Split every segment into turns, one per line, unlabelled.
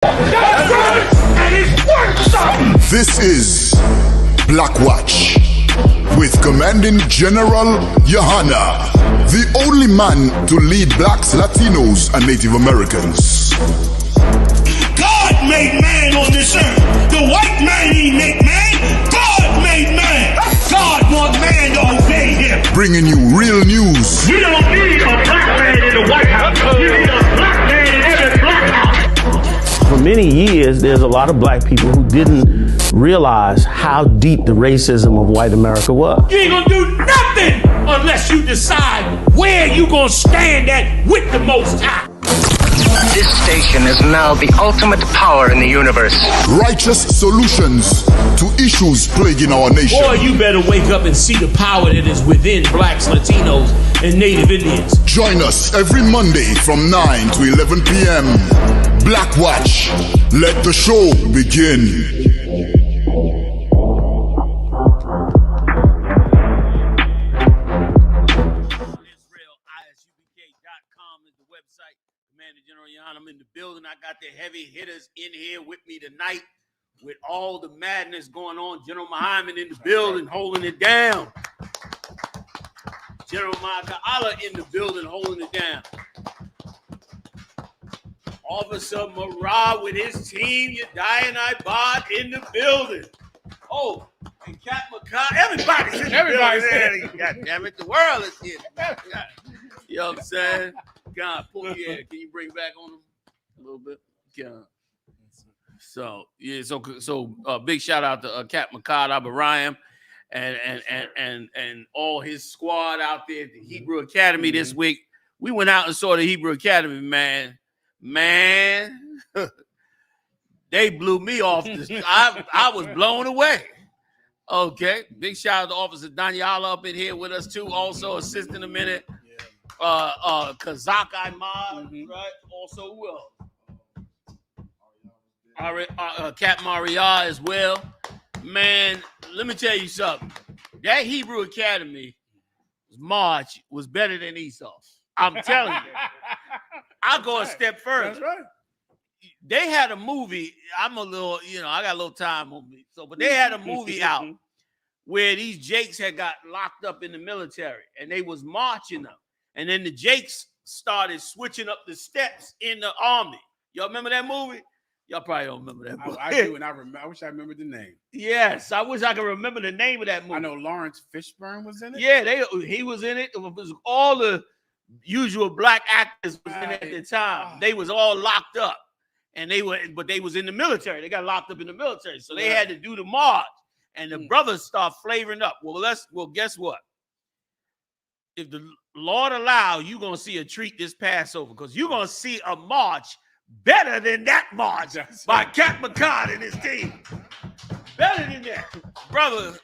That's right, and it's worth something.
This is BLACKWATCH with Commanding General Yahanna, the only man to lead blacks, Latinos, and Native Americans.
God made man on this earth. The white man he make man. God made man. God wants man to obey him.
Bringing you real news.
You don't need a black man in the White House. You need a black man in every black house.
For many years, there's a lot of black people who didn't realize how deep the racism of white America was.
You ain't gonna do nothing unless you decide where you gonna stand at with the Most High.
This station is now the ultimate power in the universe.
Righteous solutions to issues plaguing our nation.
Boy, you better wake up and see the power that is within blacks, Latinos, and Native Indians.
Join us every Monday from 9 to 11 p.m. BLACKWATCH. Let the show begin.
ISUPK.com is the website. Commander General Yahanna, I'm in the building. I got the heavy hitters in here with me tonight with all the madness going on. General Muhammad in the building holding it down. General Allah in the building holding it down. Officer Marah with his team, Yedayah Ibad in the building. Oh, and Cat McCall, everybody's in the building. God damn it, the world is here. You know what I'm saying? God, can you bring back on them a little bit? God. So yeah, so big shout out to Cat McCall, Abraham, and all his squad out there at the Hebrew Academy this week. We went out and saw the Hebrew Academy, man. They blew me off. I was blown away. Okay, big shout out to Officer Daniela up in here with us too, also assisting a minute. Kazak Imad, right? Also, who else? Cat Maria as well. Man, let me tell you something. That Hebrew Academy march was better than Esau's. I'm telling you. I'll go a step further.
That's right.
They had a movie. I'm a little, I got a little time on me. But they had a movie out where these Jakes had got locked up in the military and they was marching them. And then the Jakes started switching up the steps in the army. Y'all remember that movie? Y'all probably don't remember that movie.
I do, and I wish I remembered the name.
Yes, I wish I could remember the name of that movie.
I know Lawrence Fishburne was in it.
Yeah, he was in it. It was all the usual black actors was in it at the time. They was all locked up, and they was in the military. They got locked up in the military, so they had to do the march. And the brothers start flavoring up. Well, guess what? If the Lord allow, you're going to see a treat this Passover because you're going to see a march better than that march by Cat McCall and his team. Better than that. Brother,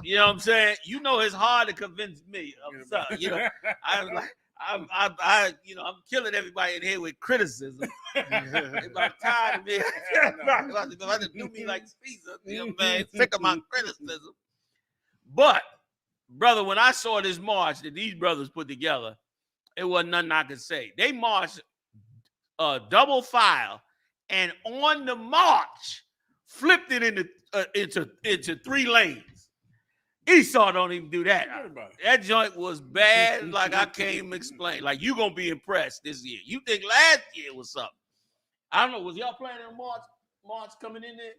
you know what I'm saying? You know it's hard to convince me of something. I'm killing everybody in here with criticism. They're about tired of me. About to do me like Caesar. You know what I'm saying? Sick of my criticism. But brother, when I saw this march that these brothers put together, it wasn't nothing I could say. They marched double file, and on the march, flipped it into 3 lanes. Esau don't even do that. That joint was bad, like I can't even explain. Like, you gonna be impressed this year. You think last year was something? I don't know. Was y'all planning on march coming in there?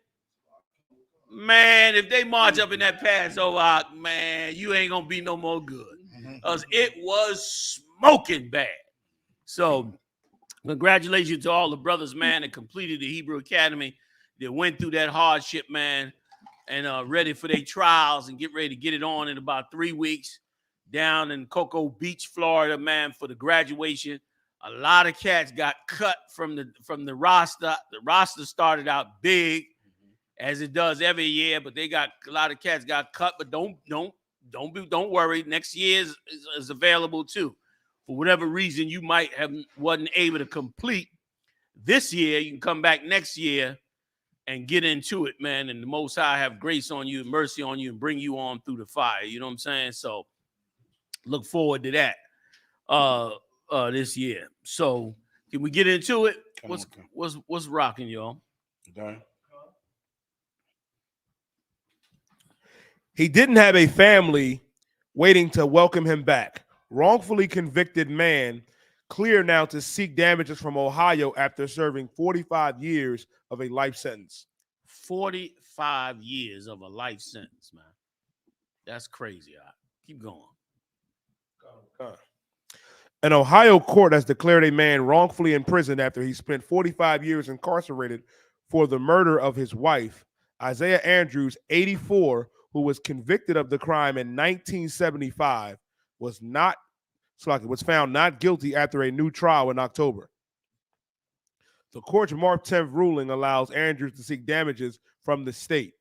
Man, if they march up in that Passover, man, you ain't gonna be no more good. Because it was smoking bad. So, congratulations to all the brothers, man, that completed the Hebrew Academy. They went through that hardship, man, and ready for their trials and get ready to get it on in about 3 weeks down in Cocoa Beach, Florida, man, for the graduation. A lot of cats got cut from the roster. The roster started out big, as it does every year, but a lot of cats got cut. But don't worry. Next year is available too. For whatever reason you wasn't able to complete this year, you can come back next year and get into it, man. And the Most High have grace on you and mercy on you and bring you on through the fire. You know what I'm saying? So look forward to that this year. So Can we get into it?
Come on.
What's rocking, y'all?
Done.
He didn't have a family waiting to welcome him back. Wrongfully convicted man clear now to seek damages from Ohio after serving 45 years of a life sentence.
45 years of a life sentence, man. That's crazy. Keep going.
An Ohio court has declared a man wrongfully imprisoned after he spent 45 years incarcerated for the murder of his wife, Isaiah Andrews, 84, who was convicted of the crime in 1975, was found not guilty after a new trial in October. The court's March 10th ruling allows Andrews to seek damages from the state.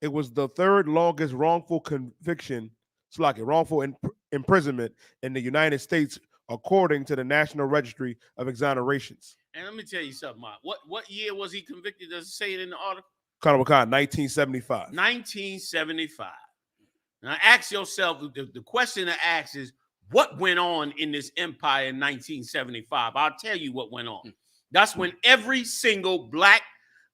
It was the third longest wrongful imprisonment in the United States, according to the National Registry of Exonerations.
And let me tell you something, Mark. What year was he convicted? Does it say it in the article?
1975.
1975. Now ask yourself, the question to ask is, what went on in this empire in 1975? I'll tell you what went on. That's when every single black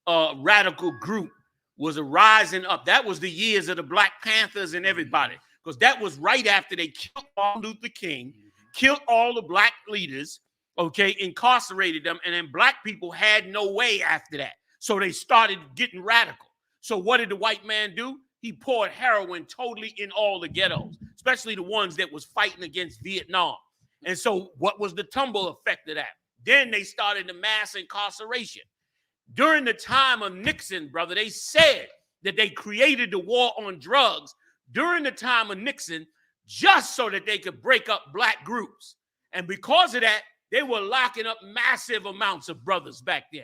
radical group was rising up. That was the years of the Black Panthers and everybody, because that was right after they killed Martin Luther King, killed all the black leaders, okay, incarcerated them, and then black people had no way after that. So they started getting radical. So what did the white man do? He poured heroin totally in all the ghettos, especially the ones that was fighting against Vietnam. And so what was the tumble effect of that? Then they started the mass incarceration. During the time of Nixon, brother, they said that they created the war on drugs during the time of Nixon just so that they could break up black groups. And because of that, they were locking up massive amounts of brothers back then.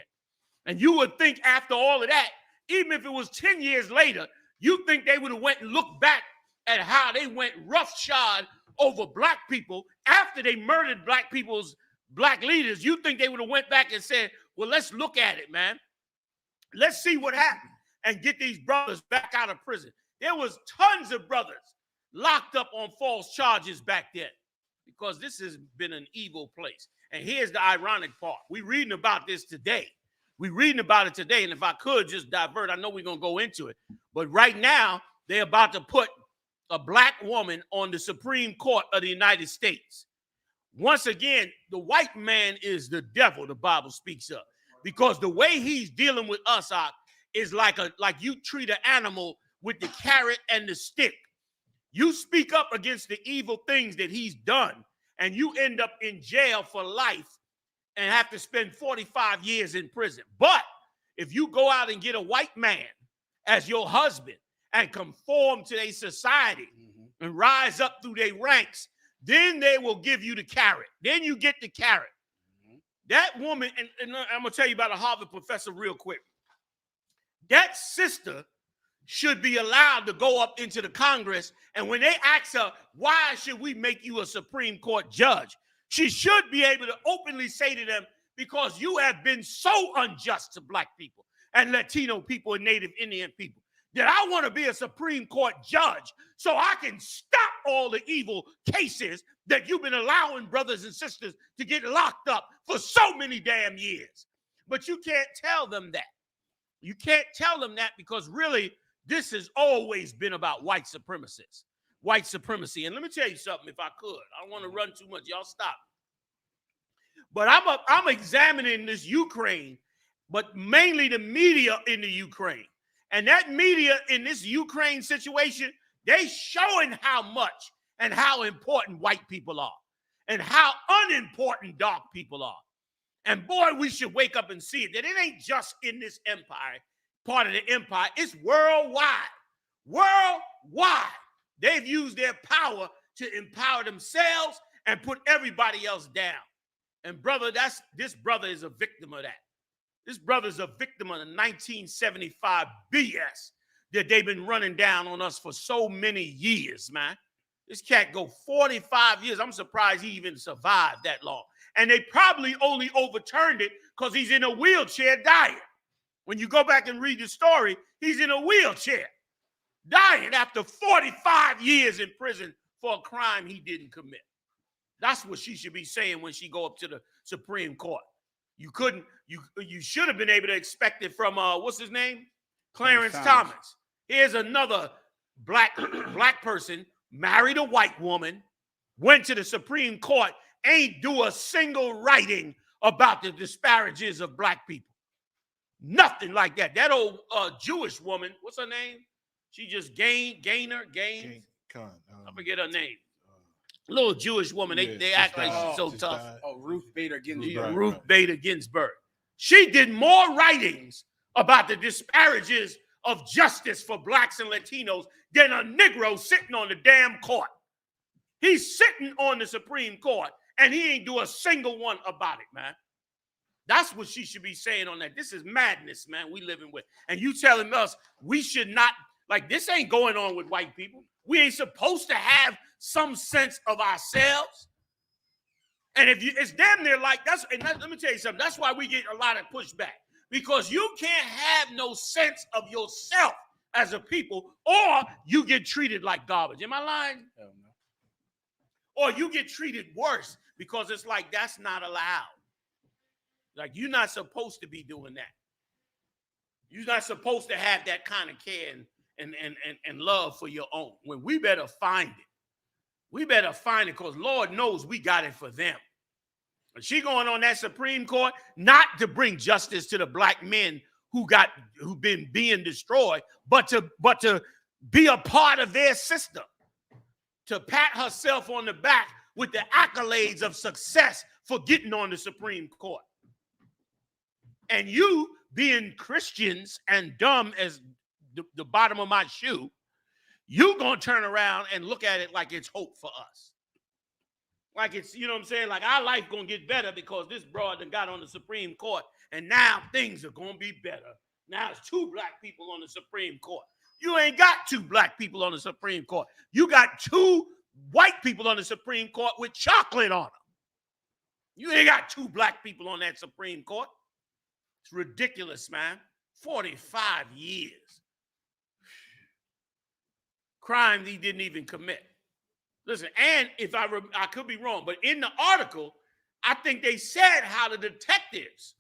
And you would think after all of that, even if it was 10 years later, you think they would have went and looked back at how they went roughshod over black people after they murdered black leaders. You think they would have went back and said, well, let's look at it, man. Let's see what happened and get these brothers back out of prison. There was tons of brothers locked up on false charges back then, because this has been an evil place. And here's the ironic part. We're reading about this today. We're reading about it today. And if I could just divert, I know we're going to go into it. But right now, they're about to put a black woman on the Supreme Court of the United States. Once again, the white man is the devil, the Bible speaks of. Because the way he's dealing with us is like you treat an animal with the carrot and the stick. You speak up against the evil things that he's done, and you end up in jail for life and have to spend 45 years in prison. But if you go out and get a white man as your husband and conform to their society and rise up through their ranks, then they will give you the carrot. Then you get the carrot. That woman, and I'm going to tell you about a Harvard professor real quick. That sister should be allowed to go up into the Congress, and when they ask her, why should we make you a Supreme Court judge? She should be able to openly say to them, because you have been so unjust to black people and Latino people and Native Indian people that I want to be a Supreme Court judge so I can stop all the evil cases that you've been allowing brothers and sisters to get locked up for so many damn years. But you can't tell them that. You can't tell them that, because really, this has always been about white supremacists, white supremacy. And let me tell you something, if I could. I don't want to run too much. Y'all stop. But I'm examining this Ukraine, but mainly the media in the Ukraine. And that media in this Ukraine situation, they showing how much and how important white people are and how unimportant dark people are. And boy, we should wake up and see it, that it ain't just in this empire, part of the empire. It's worldwide. Worldwide. They've used their power to empower themselves and put everybody else down. And brother, this brother is a victim of that. This brother's a victim of the 1975 BS that they've been running down on us for so many years, man. This cat go 45 years. I'm surprised he even survived that long. And they probably only overturned it because he's in a wheelchair dying. When you go back and read the story, he's in a wheelchair dying after 45 years in prison for a crime he didn't commit. That's what she should be saying when she go up to the Supreme Court. You couldn't, you should have been able to expect it from what's his name? Clarence Thomas. Here's another black person, married a white woman, went to the Supreme Court, ain't do a single writing about the disparages of black people. Nothing like that. That old Jewish woman, what's her name? She just Gaines. I forget her name. Little Jewish woman. They act like she's so tough.
Ruth Bader Ginsburg.
Yeah, Ruth Bader Ginsburg. She did more writings about the disparages of justice for blacks and Latinos than a Negro sitting on the damn court. He's sitting on the Supreme Court, and he ain't do a single one about it, man. That's what she should be saying on that. This is madness, man, we living with. And you telling us we should not, like, this ain't going on with white people. We ain't supposed to have some sense of ourselves. And if you, it's damn near like, let me tell you something. That's why we get a lot of pushback. Because you can't have no sense of yourself as a people, or you get treated like garbage. Am I lying?
Hell no.
Or you get treated worse because it's like, that's not allowed. Like, you're not supposed to be doing that. You're not supposed to have that kind of care and love for your own. When we better find it. We better find it because Lord knows we got it for them. But she going on that Supreme Court not to bring justice to the black men who've been being destroyed, but to be a part of their system, to pat herself on the back with the accolades of success for getting on the Supreme Court. And you, being Christians and dumb as the bottom of my shoe, you gonna turn around and look at it like it's hope for us. Like it's, you know what I'm saying? Like our life gonna get better because this broad done got on the Supreme Court, and now things are gonna be better. Now it's 2 black people on the Supreme Court. You ain't got 2 black people on the Supreme Court. You got 2 white people on the Supreme Court with chocolate on them. You ain't got 2 black people on that Supreme Court. It's ridiculous, man. 45 years. Crime he didn't even commit. Listen, and if I could be wrong, but in the article, I think they said how the detectives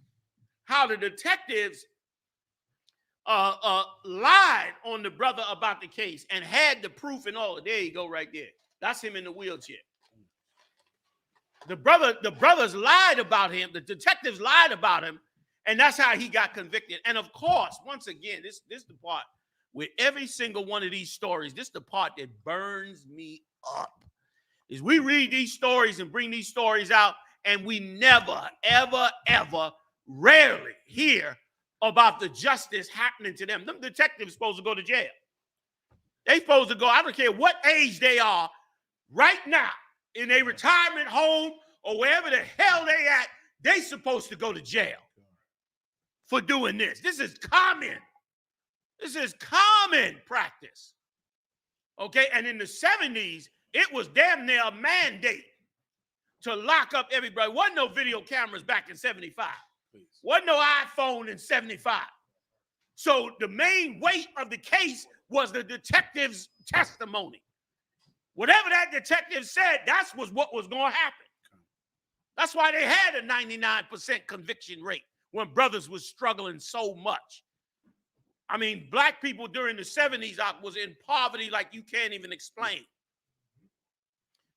lied on the brother about the case and had the proof and all. There you go, right there. That's him in the wheelchair. The brothers lied about him. The detectives lied about him, and that's how he got convicted. And of course, once again, this is the part with every single one of these stories. This is the part that burns me up. Is we read these stories and bring these stories out, and we never, ever, ever, rarely hear about the justice happening to them. Them detectives supposed to go to jail. They supposed to go, I don't care what age they are, right now, in a retirement home or wherever the hell they at, they supposed to go to jail for doing this. This is common. This is common practice. Okay, and in the 70s, it was damn near a mandate to lock up everybody. Wasn't no video cameras back in 75. Wasn't no iPhone in 75. So the main weight of the case was the detective's testimony. Whatever that detective said, that was what was going to happen. That's why they had a 99% conviction rate when brothers was struggling so much. I mean, black people during the 70s was in poverty like you can't even explain.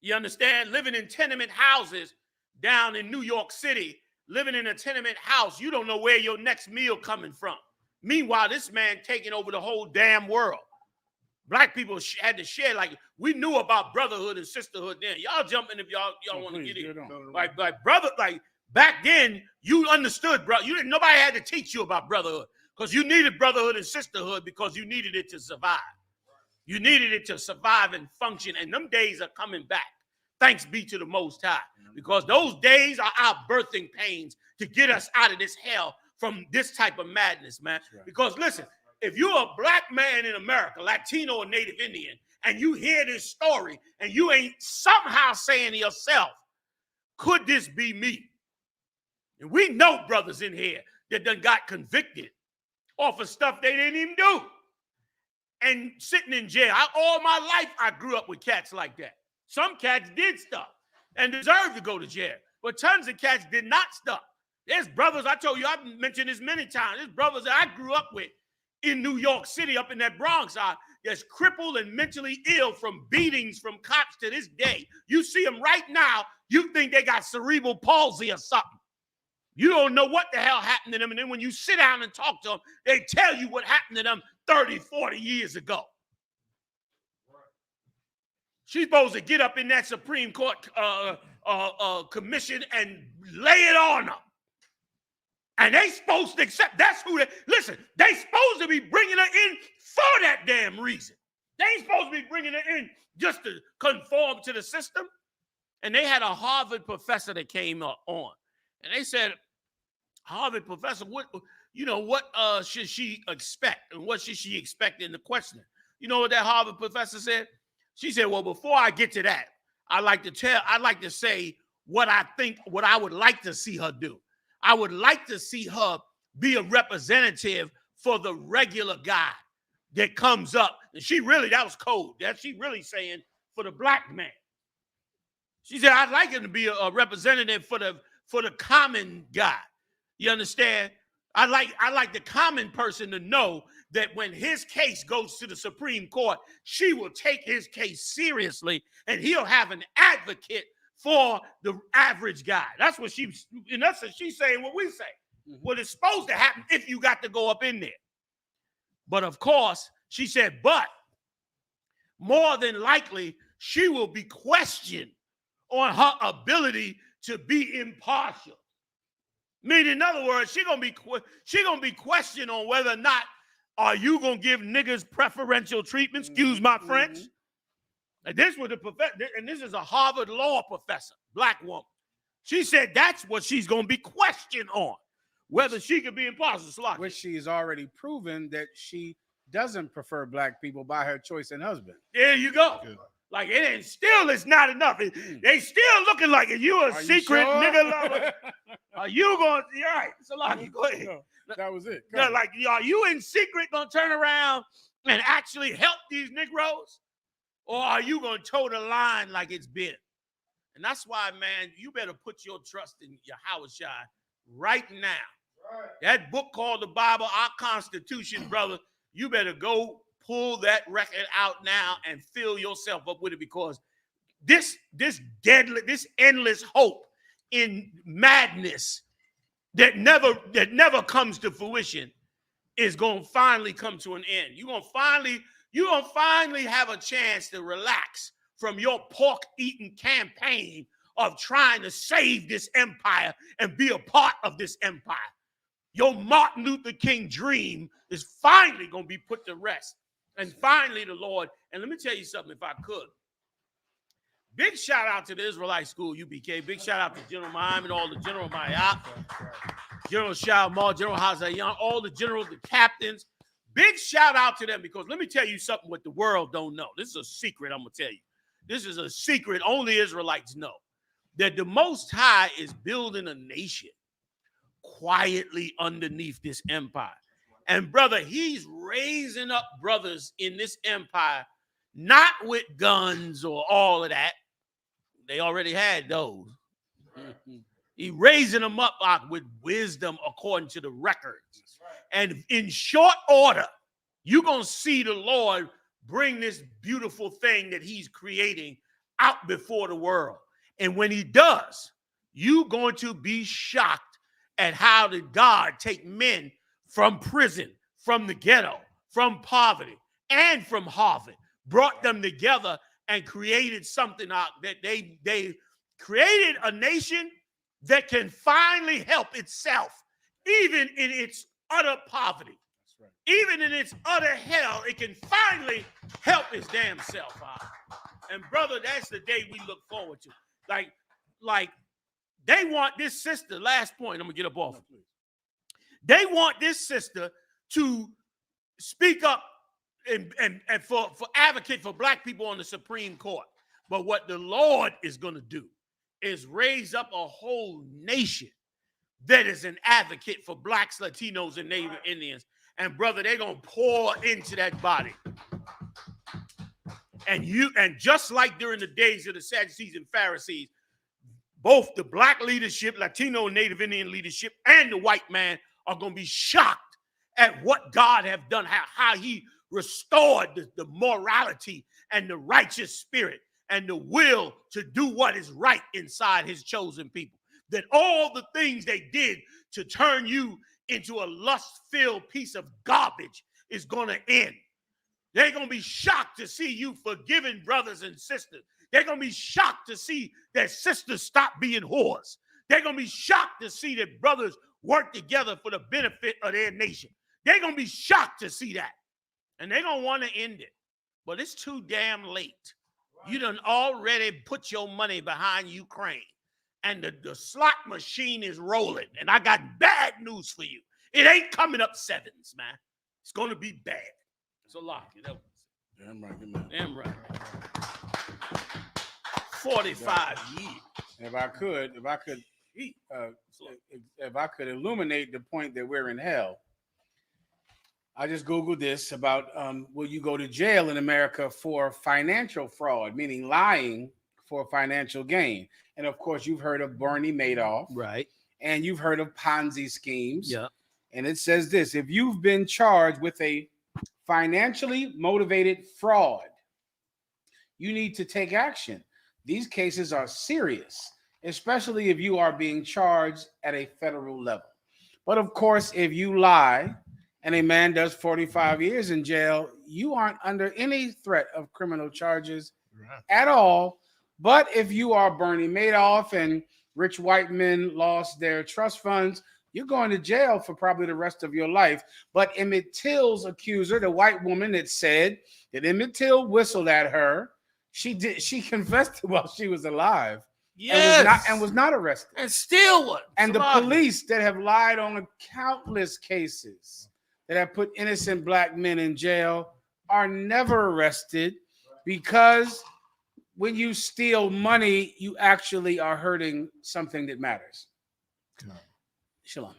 You understand? Living in tenement houses down in New York City, living in a tenement house, you don't know where your next meal coming from. Meanwhile, this man taking over the whole damn world. Black people had to share, like, we knew about brotherhood and sisterhood then. Y'all jump in if y'all want to get in. Like brother, like back then, you understood, bro. Nobody had to teach you about brotherhood because you needed brotherhood and sisterhood because you needed it to survive. You needed it to survive and function, and them days are coming back. Thanks be to the Most High, because those days are our birthing pains to get us out of this hell from this type of madness, man. Right. Because listen, if you're a black man in America, Latino or Native Indian, and you hear this story and you ain't somehow saying to yourself, could this be me? And we know brothers in here that done got convicted off of stuff they didn't even do and sitting in jail. All my life, I grew up with cats like that. Some cats did stuff. and deserve to go to jail. But tons of cats did not stop. There's brothers, I told you, I've mentioned this many times. There's brothers that I grew up with in New York City, up in that Bronx side, that's crippled and mentally ill from beatings from cops to this day. You see them right now, you think they got cerebral palsy or something. You don't know what the hell happened to them. And then when you sit down and talk to them, they tell you what happened to them 30, 40 years ago. She's supposed to get up in that Supreme Court commission and lay it on them. And they supposed to accept. That's who they, listen, they supposed to be bringing her in for that damn reason. They ain't supposed to be bringing her in just to conform to the system. And they had a Harvard professor that came on. And they said, Harvard professor, what should she expect? And what should she expect in the questioning? You know what that Harvard professor said? She said, well, before I get to that, I'd like to say what I would like to see her do. I would like to see her be a representative for the regular guy that comes up. And that was cold. That she really saying for the black man. She said, I'd like him to be a representative for the common guy. You understand? I like the common person to know that when his case goes to the Supreme Court, she will take his case seriously and he'll have an advocate for the average guy. That's what she's saying what we say. What is supposed to happen if you got to go up in there. But of course, she said, but more than likely, she will be questioned on her ability to be impartial. Meaning, in other words, she gonna be questioned on whether or not are you gonna give niggas preferential treatment? Excuse my French. And this was and this is a Harvard law professor, black woman. She said that's what she's gonna be questioned on, whether she could be impartial.
Which she's already proven that she doesn't prefer black people by her choice and husband.
There you go. Good. Like it's not enough. They still looking like it. You a secret nigga lover. Are you going? All right, Salaki, go ahead.
No, that was it.
Yeah, like, are you in secret gonna turn around and actually help these Negroes, or are you gonna toe the line like it's been? And that's why, man, you better put your trust in Yahawashi right now. Right. That book called the Bible, our Constitution, brother. You better go pull that record out now and fill yourself up with it, because this endless hope in madness that never comes to fruition is going to finally come to an end. You're going to finally have a chance to relax from your pork-eating campaign of trying to save this empire and be a part of this empire. Your Martin Luther King dream is finally going to be put to rest. And finally, the Lord, and let me tell you something, if I could. Big shout out to the Israelite school, UPK. Big shout out to General Mahim and all the General Mayap, General Shalom, General Hazayan, all the generals, the captains. Big shout out to them, because let me tell you something what the world don't know. This is a secret I'm going to tell you. This is a secret only Israelites know. That the Most High is building a nation quietly underneath this empire. And brother, he's raising up brothers in this empire, not with guns or all of that. They already had those. He's raising them up with wisdom according to the records. And in short order, you're going to see the Lord bring this beautiful thing that he's creating out before the world. And when he does, you're going to be shocked at how did God take men from prison, from the ghetto, from poverty, and from Harvard, brought them together and created something out that they created a nation that can finally help itself, even in its utter poverty. That's right. Even in its utter hell, it can finally help its damn self out. And brother, that's the day we look forward to. Like they want this sister, last point, I'm gonna get up off. They want this sister to speak up and for advocate for black people on the Supreme Court. But what the Lord is going to do is raise up a whole nation that is an advocate for blacks, Latinos, and Native Indians. And brother, they're going to pour into that body. And just like during the days of the Sadducees and Pharisees, both the black leadership, Latino, Native Indian leadership, and the white man are going to be shocked at what God have done, how he restored the morality and the righteous spirit and the will to do what is right inside his chosen people. That all the things they did to turn you into a lust-filled piece of garbage is going to end. They're going to be shocked to see you forgiving brothers and sisters. They're going to be shocked to see that sisters stop being whores. They're going to be shocked to see that brothers work together for the benefit of their nation. They're going to be shocked to see that. And they're going to want to end it. But it's too damn late. You done already put your money behind Ukraine. And the slot machine is rolling. And I got bad news for you. It ain't coming up sevens, man. It's going to be bad. So lock it up.
Damn right, good man.
Damn right. 45 years.
If I could illuminate the point that we're in hell, I just Googled this about will you go to jail in America for financial fraud, meaning lying for financial gain. And of course, you've heard of Bernie Madoff.
Right.
And you've heard of Ponzi schemes.
Yeah.
And it says this: if you've been charged with a financially motivated fraud, you need to take action. These cases are serious, especially if you are being charged at a federal level. But of course, if you lie and a man does 45 years in jail, you aren't under any threat of criminal charges at all. But if you are Bernie Madoff and rich white men lost their trust funds, you're going to jail for probably the rest of your life. But Emmett Till's accuser, the white woman that said that Emmett Till whistled at her, she confessed while she was alive.
Yes.
And was not arrested.
And still what?
And the police that have lied on countless cases that have put innocent black men in jail are never arrested, because when you steal money, you actually are hurting something that matters. Shalom.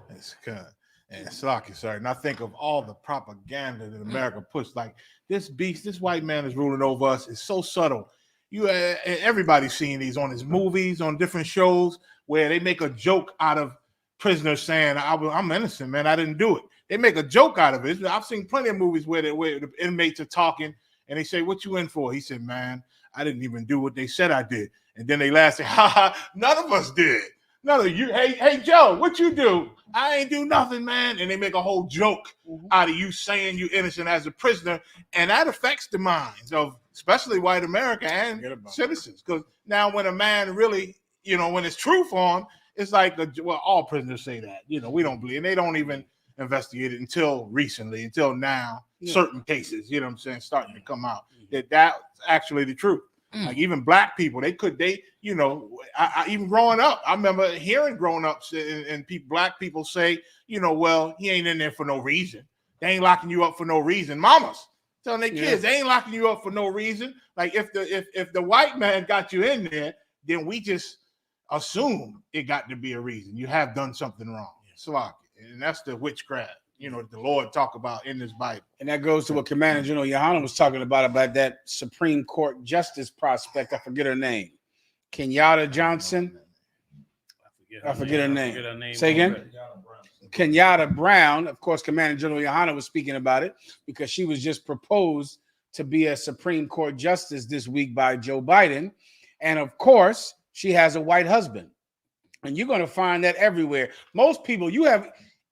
It's good. And Slocky, sorry. And I think of all the propaganda that America puts, like this beast, this white man is ruling over us. It's so subtle. Everybody's seeing these on his movies, on different shows, where they make a joke out of prisoners saying, I'm innocent, man. I didn't do it. They make a joke out of it. I've seen plenty of movies where the inmates are talking and they say, what you in for? He said, man, I didn't even do what they said I did. And then they laugh and say, ha ha, none of us did. None of you. Hey, Joe, what you do? I ain't do nothing, man. And they make a whole joke out of you saying you're innocent as a prisoner. And that affects the minds of especially white America and citizens. Because now when a man really, when it's truth on, it's like, all prisoners say that. We don't believe. And they don't even investigate it until recently, until now, certain cases, starting to come out. That's actually the truth. Like even black people, I even growing up, I remember hearing grown-ups and black people say, well, he ain't in there for no reason. They ain't locking you up for no reason. Mamas telling their kids, they ain't locking you up for no reason. Like if the white man got you in there, then we just assume it got to be a reason. You have done something wrong. And that's the witchcraft, the Lord talk about in this Bible.
And that goes to what Commander General Yohanna was talking about that Supreme Court justice prospect. I forget her name. Kenyatta Johnson. I forget her name. Say again? Kenyatta Brown. Of course, Commander General Yohanna was speaking about it because she was just proposed to be a Supreme Court justice this week by Joe Biden. And of course, she has a white husband. And you're going to find that everywhere. Most people,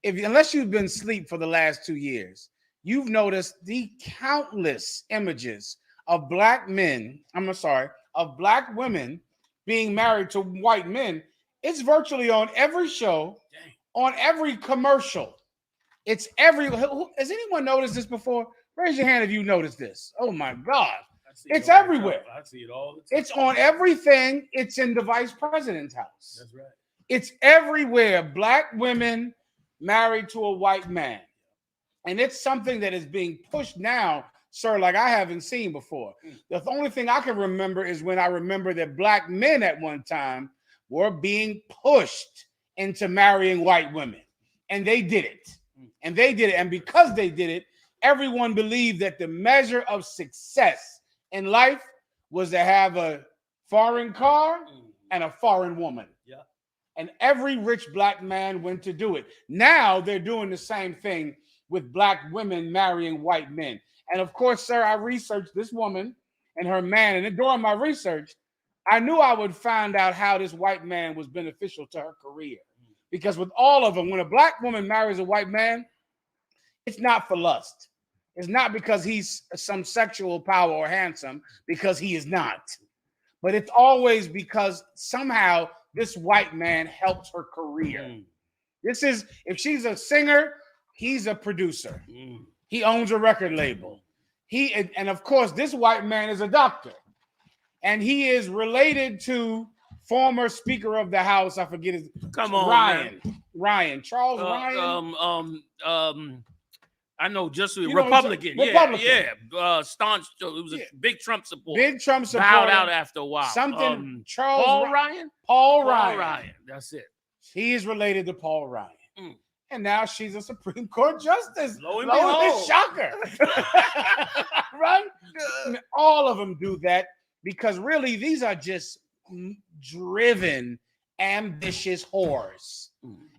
unless you've been asleep for the last 2 years, you've noticed the countless images of black women being married to white men. It's virtually on every show, on every commercial. It's has anyone noticed this before? Raise your hand if you noticed this. Oh my God. It's everywhere.
I see it all the time.
It's on everything. It's in the vice president's house.
That's right.
It's everywhere. Black women married to a white man. And it's something that is being pushed now, sir, like I haven't seen before. The only thing I can remember is when I remember that black men at one time were being pushed into marrying white women. And they did it. And because they did it, everyone believed that the measure of success in life was to have a foreign car and a foreign woman.
Yeah.
And every rich black man went to do it. Now they're doing the same thing with black women marrying white men. And of course, sir, I researched this woman and her man. And during my research, I knew I would find out how this white man was beneficial to her career. Because with all of them, when a black woman marries a white man, it's not for lust. It's not because he's some sexual power or handsome, because he is not. But it's always because somehow this white man helped her career. This is, if she's a singer, he's a producer. He owns a record label. And of course, this white man is a doctor. And he is related to former Speaker of the House. I forget his Charles Ryan.
I know, just Republican. Staunch. It was a big Trump supporter.
Big Trump supporter.
Bowed out after a while.
Paul
Ryan.
Paul Ryan.
That's it.
He is related to Paul Ryan. And now she's a Supreme Court justice.
Lo and behold.
Shocker. Right? And all of them do that because really these are just driven, ambitious whores.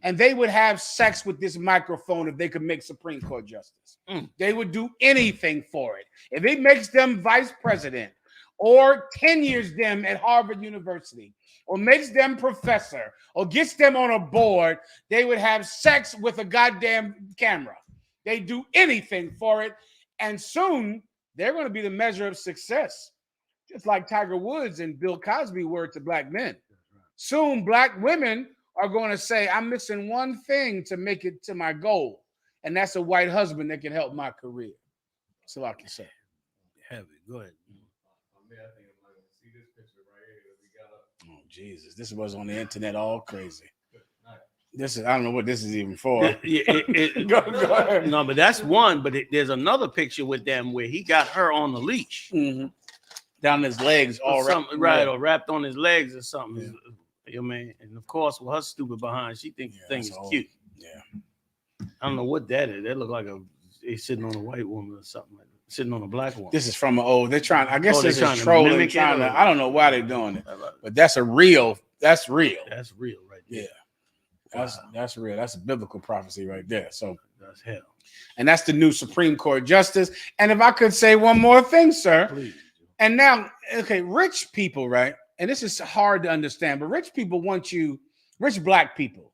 And they would have sex with this microphone if they could make Supreme Court justice. They would do anything for it. If it makes them vice president or tenures them at Harvard University or makes them professor or gets them on a board, they would have sex with a goddamn camera. They do anything for it. And soon they're going to be the measure of success. Just like Tiger Woods and Bill Cosby were to black men. Soon black women are going to say, I'm missing one thing to make it to my goal. And that's a white husband that can help my career. So I can say.
Heavy. Go ahead.
Oh, Jesus. This was on the internet all crazy. This is, I don't know what this is even for.
Go ahead. No, but that's one. But there's another picture with them where he got her on the leash.
Down his legs, all
right, or wrapped on his legs or something. You know, man. And of course, with her stupid behind, she thinks the thing is cute.
Yeah.
I don't know what that is. That look like he's sitting on a white woman or something like that. Sitting on a black woman.
This is from they're trying, I guess this is trolling. I don't know why they're doing it. But that's real. That's real right there. Yeah. That's real. That's a biblical prophecy right there. So
that's hell.
And that's the new Supreme Court justice. And if I could say one more thing, sir.
Please.
And now, okay, rich people, right? And this is hard to understand, but rich people want you, rich black people,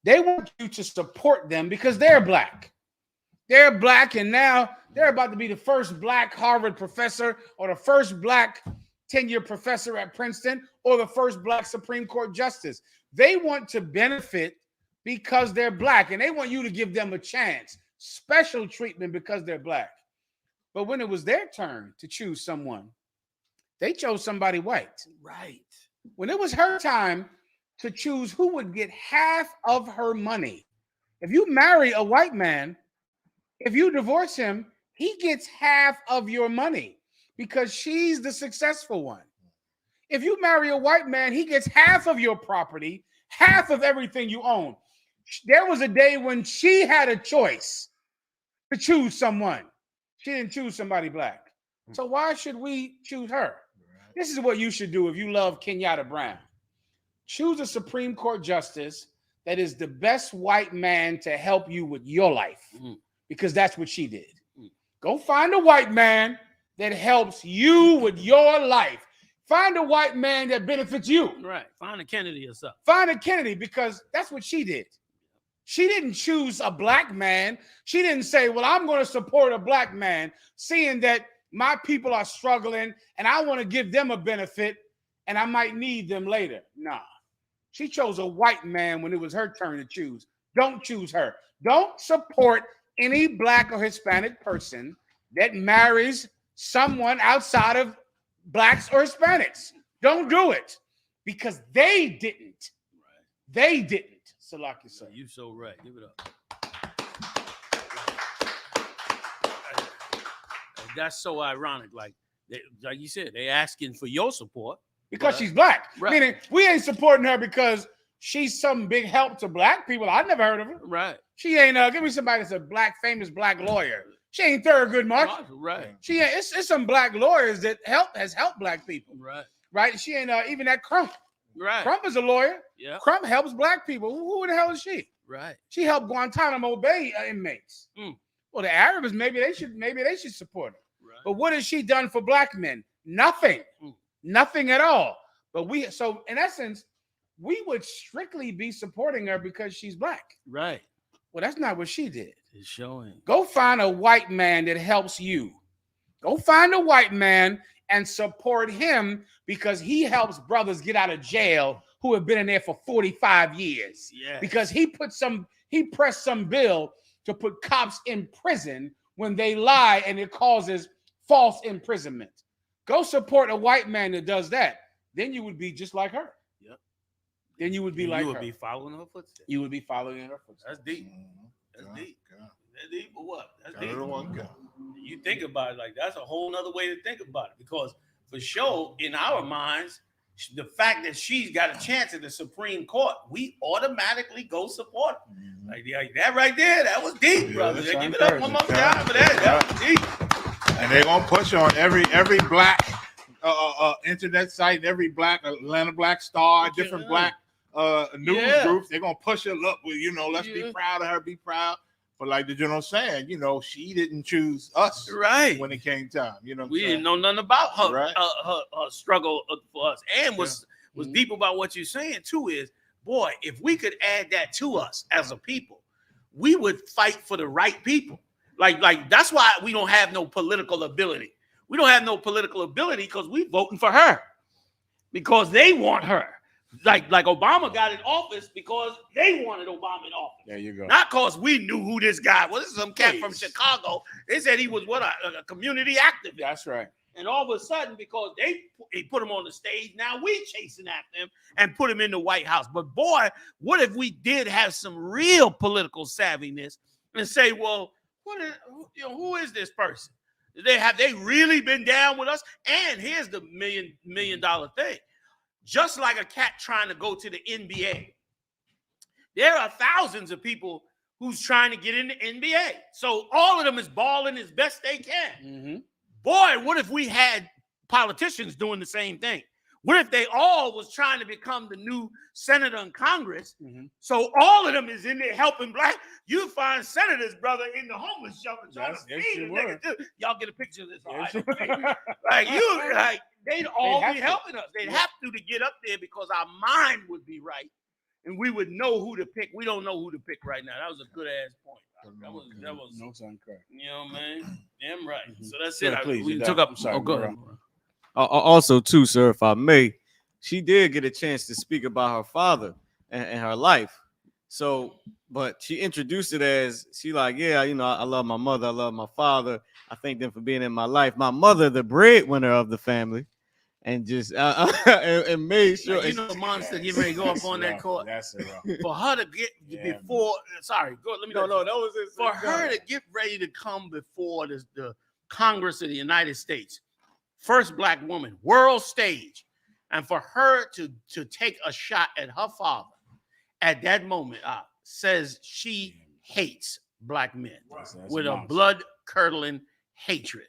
they want you to support them because they're black. They're black, and now they're about to be the first black Harvard professor or the first black tenure professor at Princeton or the first black Supreme Court justice. They want to benefit because they're black, and they want you to give them a chance, special treatment because they're black. But when it was their turn to choose someone, they chose somebody white.
Right.
When it was her time to choose who would get half of her money, if you marry a white man, if you divorce him, he gets half of your money because she's the successful one. If you marry a white man, he gets half of your property, half of everything you own. There was a day when she had a choice to choose someone. She didn't choose somebody black. So why should we choose her? This is what you should do if you love Kenyatta Brown. Choose a Supreme Court justice that is the best white man to help you with your life, because that's what she did. Go find a white man that helps you with your life. Find a white man that benefits you.
Right. Find a Kennedy or something.
Find a Kennedy, because that's what she did. She didn't choose a black man. She didn't say, well, I'm going to support a black man, seeing that my people are struggling and I want to give them a benefit and I might need them later. Nah. She chose a white man when it was her turn to choose. Don't choose her. Don't support any black or Hispanic person that marries someone outside of blacks or Hispanics. Don't do it, because they didn't. They didn't. Salaki, sir.
You so right. Give it up. That's so ironic. Like you said, they asking for your support
because she's black.
Right.
Meaning we ain't supporting her because she's some big help to black people. I've never heard of her.
Right.
She ain't. Give me somebody that's a famous black lawyer. She ain't Thurgood Marshall.
Right.
She ain't. It's some black lawyers that has helped black people.
Right.
Right. She ain't even that Crump.
Right.
Crump is a lawyer.
Yeah.
Crump helps black people. Who the hell is she?
Right.
She helped Guantanamo Bay inmates. Well, the Arabs maybe they should support her.
Right.
But what has she done for black men? Nothing. Nothing at all. But so in essence, we would strictly be supporting her because she's black.
Right.
Well, that's not what she did.
It's showing.
Go find a white man that helps you. Go find a white man and support him because he helps brothers get out of jail who have been in there for 45 years.
Yeah.
Because he pressed some bill to put cops in prison when they lie and it causes false imprisonment. Go support a white man that does that. Then you would be just like her.
Yep.
Then you would be like her.
You would be following her footsteps.
You would be following in her footsteps.
That's deep. That's deep. That's deep, but what? That's deep. You think about it like that's a whole nother way to think about it, because for sure, in our minds, the fact that she's got a chance at the Supreme Court, we automatically go support her. Like that right there, that was deep, brother. Give it up one more time for that. That was deep.
And they're gonna push on every black internet site, every black Atlanta Black Star, different black news groups. They're gonna push her up with, let's be proud of her, be proud. But like the general saying, she didn't choose us when it came time.
We didn't know nothing about her, her struggle for us. And what's deep about what you're saying too is, boy, if we could add that to us as a people, we would fight for the right people. Like that's why we don't have no political ability. We don't have no political ability because we voting for her because they want her. Like Obama got in office because they wanted Obama in office.
There you go. Not
because we knew who this guy was. This is some cat from Chicago. They said he was a community activist.
That's right.
And all of a sudden, because they put him on the stage, now we chasing after him and put him in the White House. But boy, what if we did have some real political savviness and say, well, who is this person? Have they really been down with us? And here's the million dollar thing. Just like a cat trying to go to the NBA, there are thousands of people who's trying to get in the NBA. So all of them is balling as best they can. Boy, what if we had politicians doing the same thing? What if they all was trying to become the new senator in Congress? So all of them is in there helping black. You find senators, brother, in the homeless shelter trying to feed them. Y'all get a picture of this. They'd all be helping us. They'd have to get up there because our mind would be right and we would know who to pick. We don't know who to pick right now. That was a good ass point. That was
no time correct.
Man. Damn right. So that's it.
We took up. Sorry,
go ahead.
Also, too, sir, if I may, she did get a chance to speak about her father and her life. So, but she introduced it as I love my mother, I love my father. I thank them for being in my life. My mother, the breadwinner of the family, and just and made sure.
Monster getting ready to go up on that court.
That's it,
for her to get before. Sorry, go. Let me. No, that was it. For her to get ready to come before the Congress of the United States. First black woman, world stage, and for her to take a shot at her father at that moment says she hates black men with a blood-curdling hatred.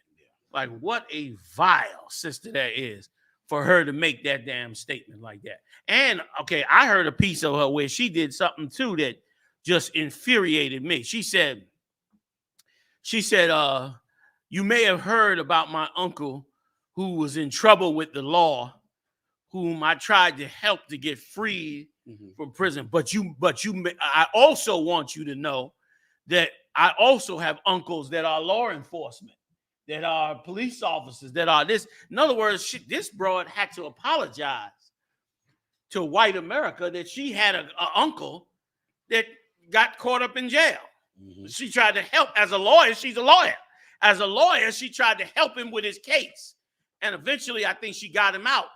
Like, what a vile sister that is for her to make that damn statement like that. And, okay, I heard a piece of her where she did something, too, that just infuriated me. She said, you may have heard about my uncle who was in trouble with the law, whom I tried to help to get freed from prison. But I also want you to know that I also have uncles that are law enforcement, that are police officers, that are this. In other words, this broad had to apologize to white America that she had an uncle that got caught up in jail. She tried to help as a lawyer. She's a lawyer. As a lawyer, she tried to help him with his case. And eventually, I think she got him out,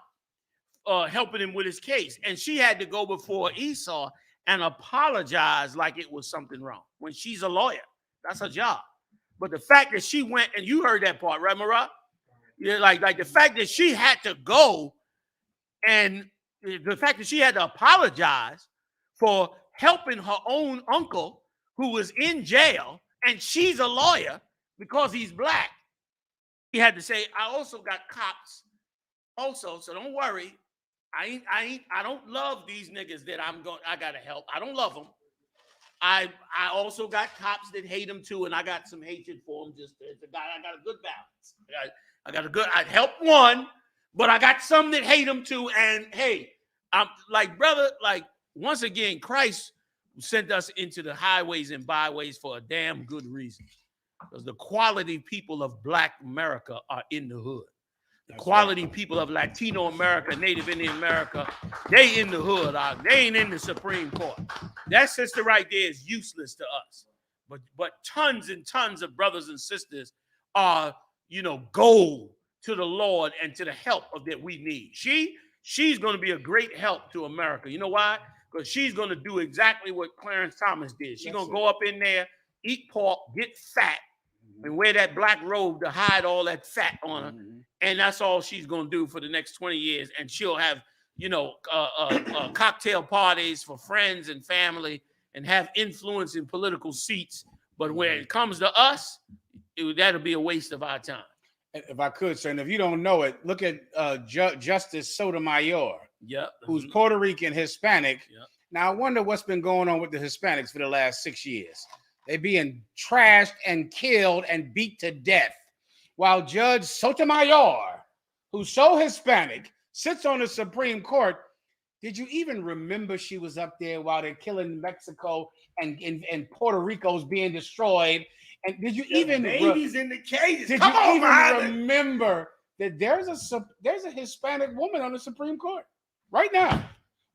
helping him with his case. And she had to go before Esau and apologize like it was something wrong. When she's a lawyer, that's her job. But the fact that she went, and you heard that part, right, Marat? Yeah, like the fact that she had to go, and the fact that she had to apologize for helping her own uncle who was in jail, and she's a lawyer because he's black. He had to say, I also got cops also, so don't worry. I don't love these niggas that I gotta help. I don't love them. I also got cops that hate them too, and I got some hatred for them. I got a good balance. I'd help one, but I got some that hate them too. And hey, I'm like, brother, like once again, Christ sent us into the highways and byways for a damn good reason. Because the quality people of Black America are in the hood. The quality people of Latino America, Native Indian America, they in the hood. They ain't in the Supreme Court. That sister right there is useless to us. But tons and tons of brothers and sisters are, gold to the Lord and to the help that we need. She's going to be a great help to America. You know why? Because she's going to do exactly what Clarence Thomas did. She's going to go up in there, eat pork, get fat, and wear that black robe to hide all that fat on her. And that's all she's going to do for the next 20 years. And she'll have, cocktail parties for friends and family and have influence in political seats. But when it comes to us, that'll be a waste of our time.
If I could, sir, and if you don't know it, look at Justice Sotomayor, who's Puerto Rican Hispanic. Yep. Now, I wonder what's been going on with the Hispanics for the last 6 years. They're being trashed and killed and beat to death. While Judge Sotomayor, who's so Hispanic, sits on the Supreme Court. Did you even remember she was up there while they're killing Mexico and Puerto Rico's being destroyed? And did you even
babies in the cages?
Did you even remember that there's a Hispanic woman on the Supreme Court right now?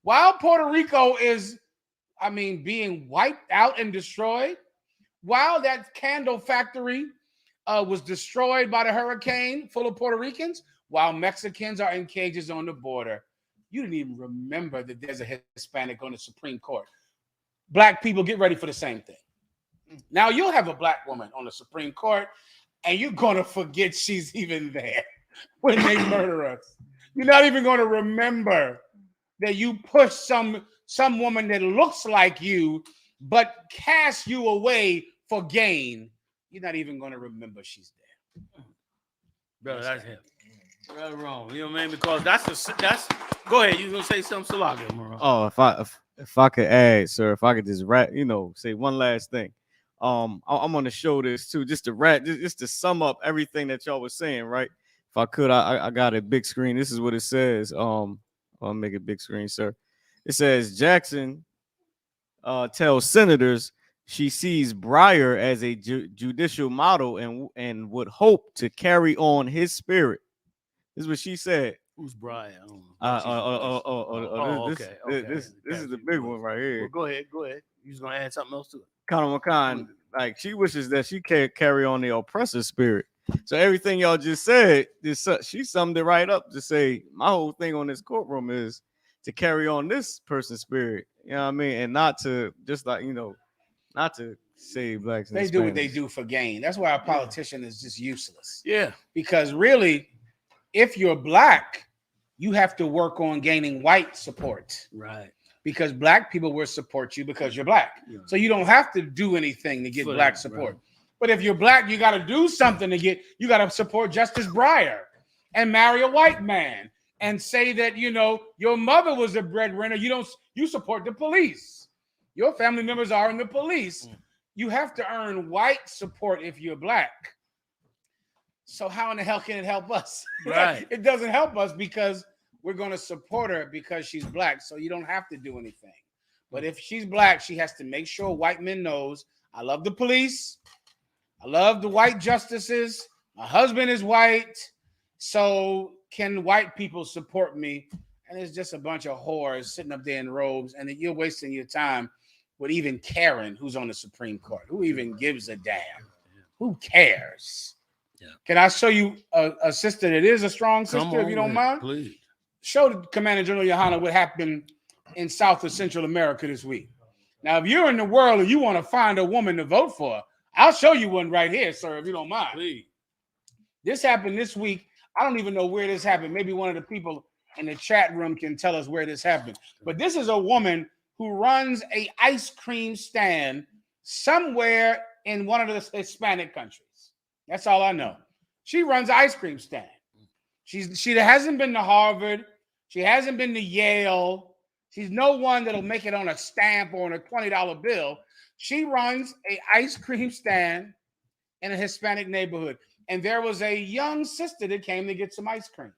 While Puerto Rico is, being wiped out and destroyed, while that candle factory was destroyed by the hurricane full of Puerto Ricans, while Mexicans are in cages on the border, you didn't even remember that there's a Hispanic on the Supreme Court. Black people, get ready for the same thing. Now you'll have a Black woman on the Supreme Court, and you're going to forget she's even there when they murder us. You're not even going to remember that you push some woman that looks like you, but casts you away for gain. You're not even going to remember she's there.
Brother, that's him. That's wrong. You know what I mean? Because that's go ahead. You gonna say something, Salaga?
Oh, if I could add, sir, if I could just say one last thing. I'm gonna show this too, just to sum up everything that y'all was saying, right? If I could, I got a big screen. This is what it says. I'll make it big screen, sir. It says Jackson tells senators she sees Breyer as a judicial model and would hope to carry on his spirit. This is what she said.
Who's Breyer?
This is the big one right here.
Well, go ahead. You just gonna add something else to it?
Kamala Khan, like she wishes that she can't carry on the oppressor spirit. So everything y'all just said, she summed it right up to say my whole thing on this courtroom is to carry on this person's spirit. You know what I mean? And not to not to save blacks.
They do what they do for gain. That's why a politician is just useless.
Yeah.
Because really, if you're Black, you have to work on gaining white support.
Right. Because
Black people will support you because you're Black. Yeah. So you don't have to do anything to get Black support. Right. But if you're Black, you got to do something you got to support Justice Breyer and marry a white man and say that, your mother was a breadwinner. You support the police. Your family members are in the police. You have to earn white support if you're Black. So how in the hell can it help us?
Right.
It doesn't help us because we're going to support her because she's Black. So you don't have to do anything. But if she's Black, she has to make sure white men knows, I love the police. I love the white justices. My husband is white. So can white people support me? And it's just a bunch of whores sitting up there in robes. And you're wasting your time with even Karen, who's on the Supreme Court. Who even gives a damn? Who cares? Yeah. Can I show you a sister that is a strong sister, if you don't mind?
Please.
Show Commander General Yohanna what happened in South or Central America this week. Now, if you're in the world and you want to find a woman to vote for, I'll show you one right here, sir, if you don't mind.
Please.
This happened this week. I don't even know where this happened. Maybe one of the people in the chat room can tell us where this happened. But this is a woman who runs an ice cream stand somewhere in one of the Hispanic countries. That's all I know. She runs an ice cream stand. She hasn't been to Harvard. She hasn't been to Yale. She's no one that'll make it on a stamp or on a $20 bill. She runs an ice cream stand in a Hispanic neighborhood. And there was a young sister that came to get some ice cream.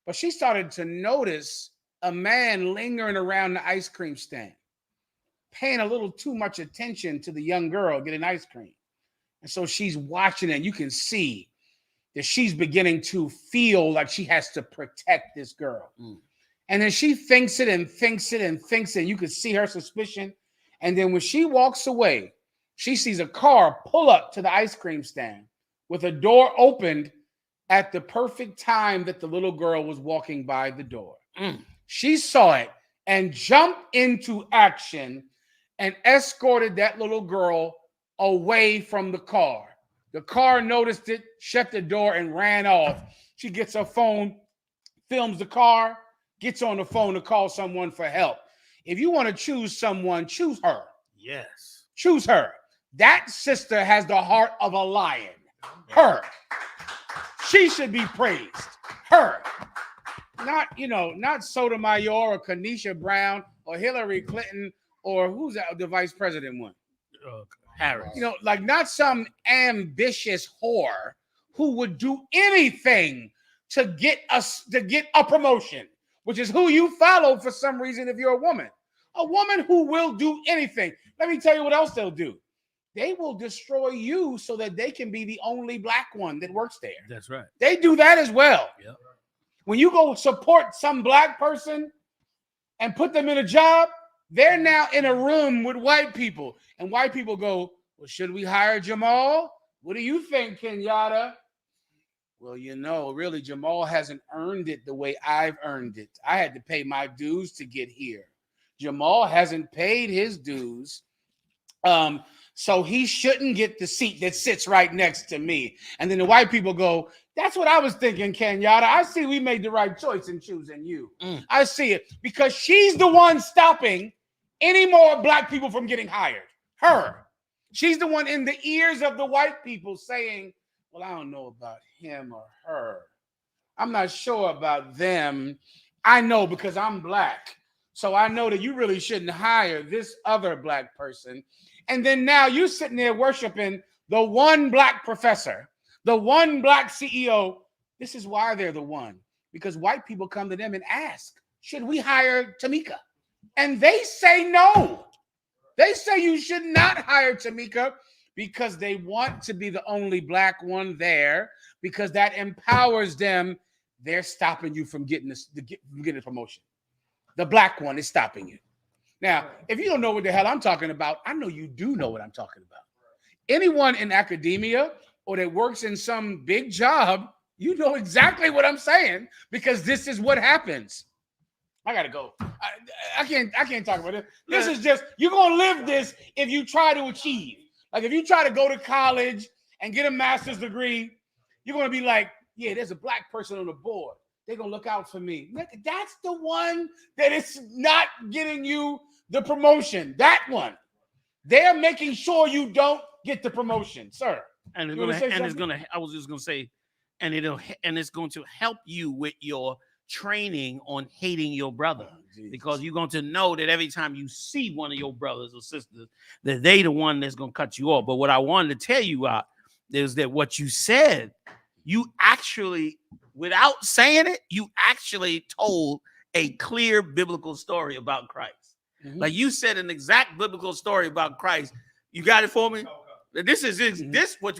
But she started to notice a man lingering around the ice cream stand, paying a little too much attention to the young girl getting ice cream. And so she's watching it, and you can see that she's beginning to feel like she has to protect this girl. And then she thinks it and thinks it and thinks it. And you can see her suspicion. And then when she walks away, she sees a car pull up to the ice cream stand with a door opened at the perfect time that the little girl was walking by the door. She saw it and jumped into action and escorted that little girl away from the car. The car noticed it, shut the door, and ran off. She gets her phone, films the car, gets on the phone to call someone for help. If you want to choose someone, choose her.
Yes.
Choose her. That sister has the heart of a lion. Her. She should be praised. Her. Not Sotomayor or Kenesha Brown or Hillary Clinton or who's that, the vice president one?
Harris.
Like not some ambitious whore who would do anything to get a promotion, which is who you follow for some reason if you're a woman. A woman who will do anything. Let me tell you what else they'll do. They will destroy you so that they can be the only black one that works there.
That's right.
They do that as well.
Yep.
When you go support some black person and put them in a job, they're now in a room with white people. And white people go, well, should we hire Jamal? What do you think, Kenyatta? Well, really, Jamal hasn't earned it the way I've earned it. I had to pay my dues to get here. Jamal hasn't paid his dues. So he shouldn't get the seat that sits right next to me. And then the white people go, that's what I was thinking, Kenyatta. I see we made the right choice in choosing you. I see it because she's the one stopping any more black people from getting hired. Her. She's the one in the ears of the white people saying, well, I don't know about him or her. I'm not sure about them. I know because I'm black. So I know that you really shouldn't hire this other black person. And then now you're sitting there worshiping the one black professor, the one black CEO. This is why they're the one. Because white people come to them and ask, should we hire Tamika? And they say no. They say you should not hire Tamika because they want to be the only black one there because that empowers them. They're stopping you from getting a promotion. The black one is stopping you. Now, if you don't know what the hell I'm talking about, I know you do know what I'm talking about. Anyone in academia or that works in some big job, you know exactly what I'm saying because this is what happens. I gotta go. I can't talk about it. This is just, you're gonna live this if you try to achieve. Like if you try to go to college and get a master's degree, you're gonna be like, yeah, there's a black person on the board. They're gonna look out for me. That's the one that is not getting you the promotion. That one. They're making sure you don't get the promotion, sir.
And it's going to help you with your training on hating your brother. Because you're going to know that every time you see one of your brothers or sisters, that they the one that's going to cut you off. But what I wanted to tell you is that what you said, you actually, without saying it, you actually told a clear biblical story about Christ. Mm-hmm. Like you said an exact biblical story about Christ. You got it for me? This is this what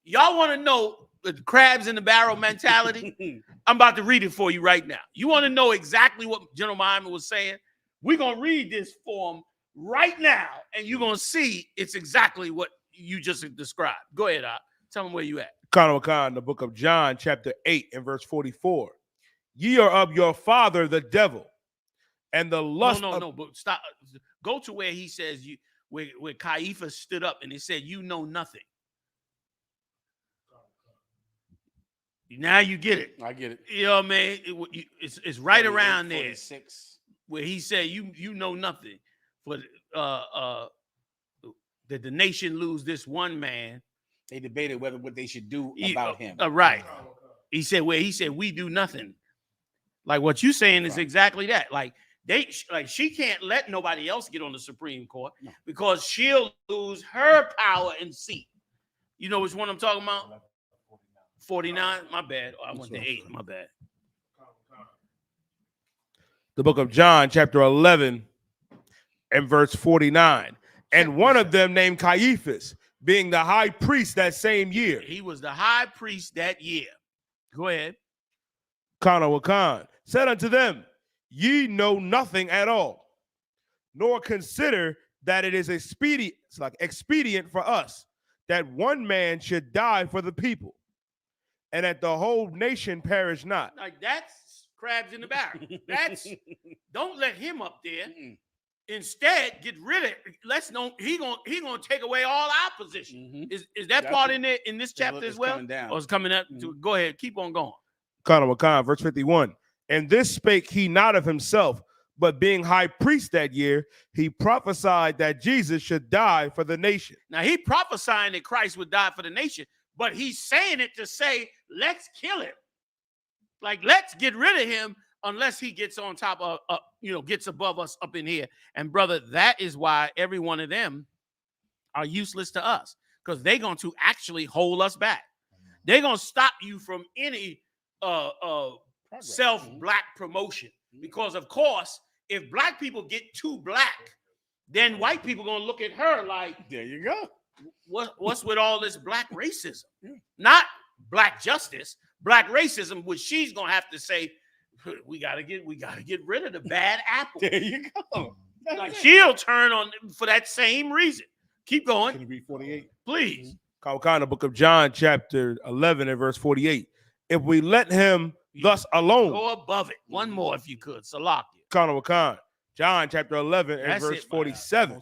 y'all want to know, the crabs in the barrel mentality. I'm about to read it for you right now. You want to know exactly what General Muhammad was saying? We're going to read this for him right now, and you're going to see it's exactly what you just described. Go ahead, tell them where you at.
Khan, the book of John, chapter 8 and verse 44. Ye are of your father, the devil, and the lust
No, but stop. Go to where he says, where Caiaphas stood up and he said, you know nothing. Now you get it.
I get it.
You know what I mean? It's right around there
46.
Where he said, you know nothing. For that the nation lose this one man.
They debated what they should do about him.
Right. He said we do nothing. Like what you saying is exactly that. Like she can't let nobody else get on the Supreme Court because she'll lose her power and seat. You know which one I'm talking about? 49. My bad. I went to 8. My bad.
The book of John, chapter 11, and verse 49. And one of them named Caiaphas, being the high priest that same year.
He was the high priest that year. Go ahead.
Khan said unto them, ye know nothing at all, nor consider that it is expedient for us that one man should die for the people, and that the whole nation perish not.
Like that's crabs in the barrel. That's don't let him up there. Instead, get rid of it. Let's know he gonna take away all our position. Is that part in there in this chapter as well? Or it's coming up to go ahead, keep on going.
Khan, verse 51. And this spake he not of himself, but being high priest that year, he prophesied that Jesus should die for the nation.
Now he prophesying that Christ would die for the nation, but he's saying it to say, let's kill him. Like, let's get rid of him unless he gets on top of, gets above us up in here. And brother, that is why every one of them are useless to us, because they're going to actually hold us back. They're going to stop you from any self-black promotion, because of course, if black people get too black, then white people going to look at her like,
there you go.
What's with all this black racism? Not black justice, black racism, which she's going to have to say, we got to get rid of the bad apple.
There you go.
Like she'll turn on for that same reason. Keep going.
Can you read 48?
Please.
The book of John, chapter 11 and verse 48. If we let him thus alone.
Go above it. One more if you could. Salakia.
John, chapter 11 and verse 47.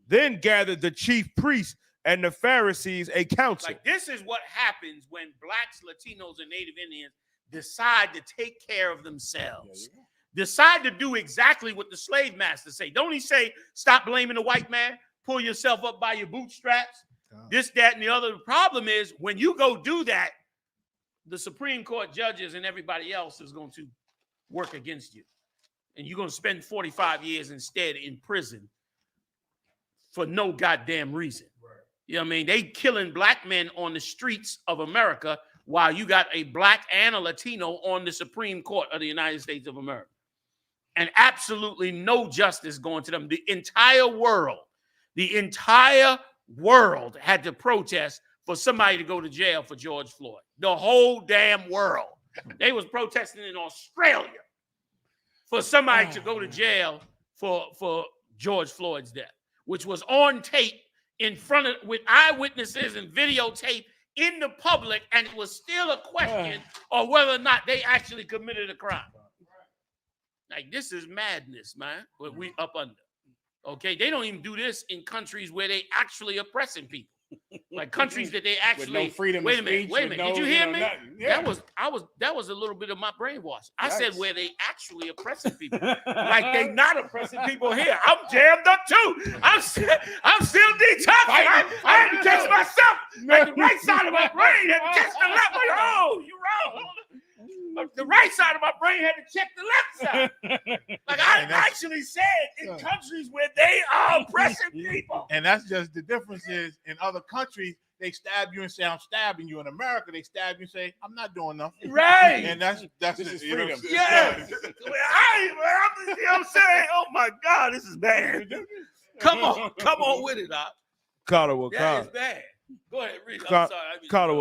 Then gathered the chief priests and the Pharisees a council.
Like this is what happens when blacks, Latinos, and Native Indians decide to take care of themselves. Decide to do exactly what the slave masters say. Don't he say, stop blaming the white man, pull yourself up by your bootstraps, this, that, and the other. The problem is when you go do that, the Supreme Court judges and everybody else is going to work against you. And you're going to spend 45 years instead in prison for no goddamn reason. Right. You know what I mean? They killing black men on the streets of America while you got a black and a Latino on the Supreme Court of the United States of America. And absolutely no justice going to them. The entire world had to protest for somebody to go to jail for George Floyd. The whole damn world. They was protesting in Australia for somebody to go to jail for George Floyd's death, which was on tape in front of, with eyewitnesses and videotape in the public, and it was still a question of whether or not they actually committed a crime. Like, this is madness, man, what we up under. Okay, they don't even do this in countries where they actually oppressing people. Like countries that they actually
with no freedom
wait a
of
minute,
speech,
wait a minute. Did you hear me?
Yeah.
That was a little bit of my brainwash. I said where they actually oppressing people. Like they not oppressing people here. I'm jammed up too. I'm still detoxing. I had to catch myself. Like the right side of my brain had to catch the left. Like, oh, you wrong. The right side of my brain had to check the left side. Like I actually said in countries where they are oppressing people.
And that's just the difference is in other countries, they stab you and say, I'm stabbing you. In America, they stab you and say, I'm not doing nothing.
Right.
And that's
just freedom.
Yes. You know what I'm saying? Oh my God, this is bad. Come on with it, Doc. That is bad. Go ahead, read. I'm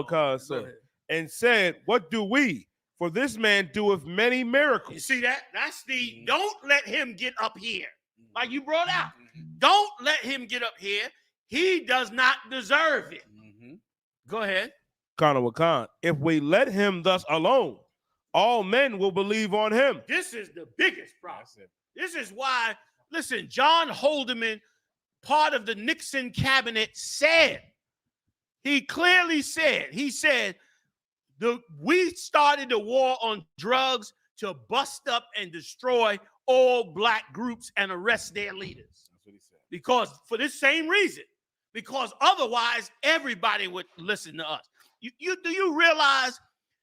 sorry.
Sir. And said, what do we? For this man doeth many miracles.
You see that? That's the don't let him get up here. Like you brought out. Don't let him get up here. He does not deserve it. Go ahead.
If we let him thus alone, all men will believe on him.
This is the biggest problem. This is why, listen, John Haldeman, part of the Nixon cabinet, said, he clearly said, we started the war on drugs to bust up and destroy all black groups and arrest their leaders. That's what he said. Because for this same reason, because otherwise everybody would listen to us. Do you realize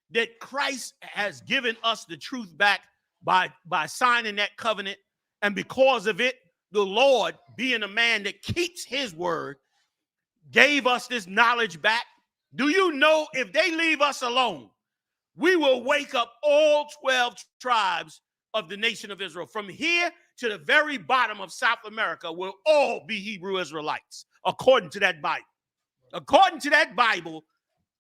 that Christ has given us the truth back by signing that covenant. And because of it, the Lord, being a man that keeps his word, gave us this knowledge back. Do you know if they leave us alone, we will wake up all 12 tribes of the nation of Israel. From here to the very bottom of South America will all be Hebrew Israelites, according to that Bible. According to that Bible,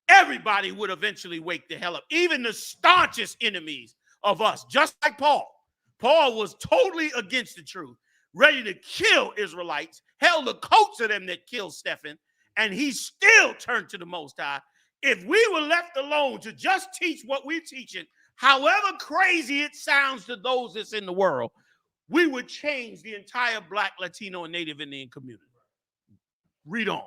everybody would eventually wake the hell up, even the staunchest enemies of us, just like Paul. Paul was totally against the truth, ready to kill Israelites, held the coats of them that killed Stephen, and he still turned to the Most High. If we were left alone to just teach what we're teaching, however crazy it sounds to those that's in the world, we would change the entire Black, Latino, and Native Indian community. Read on.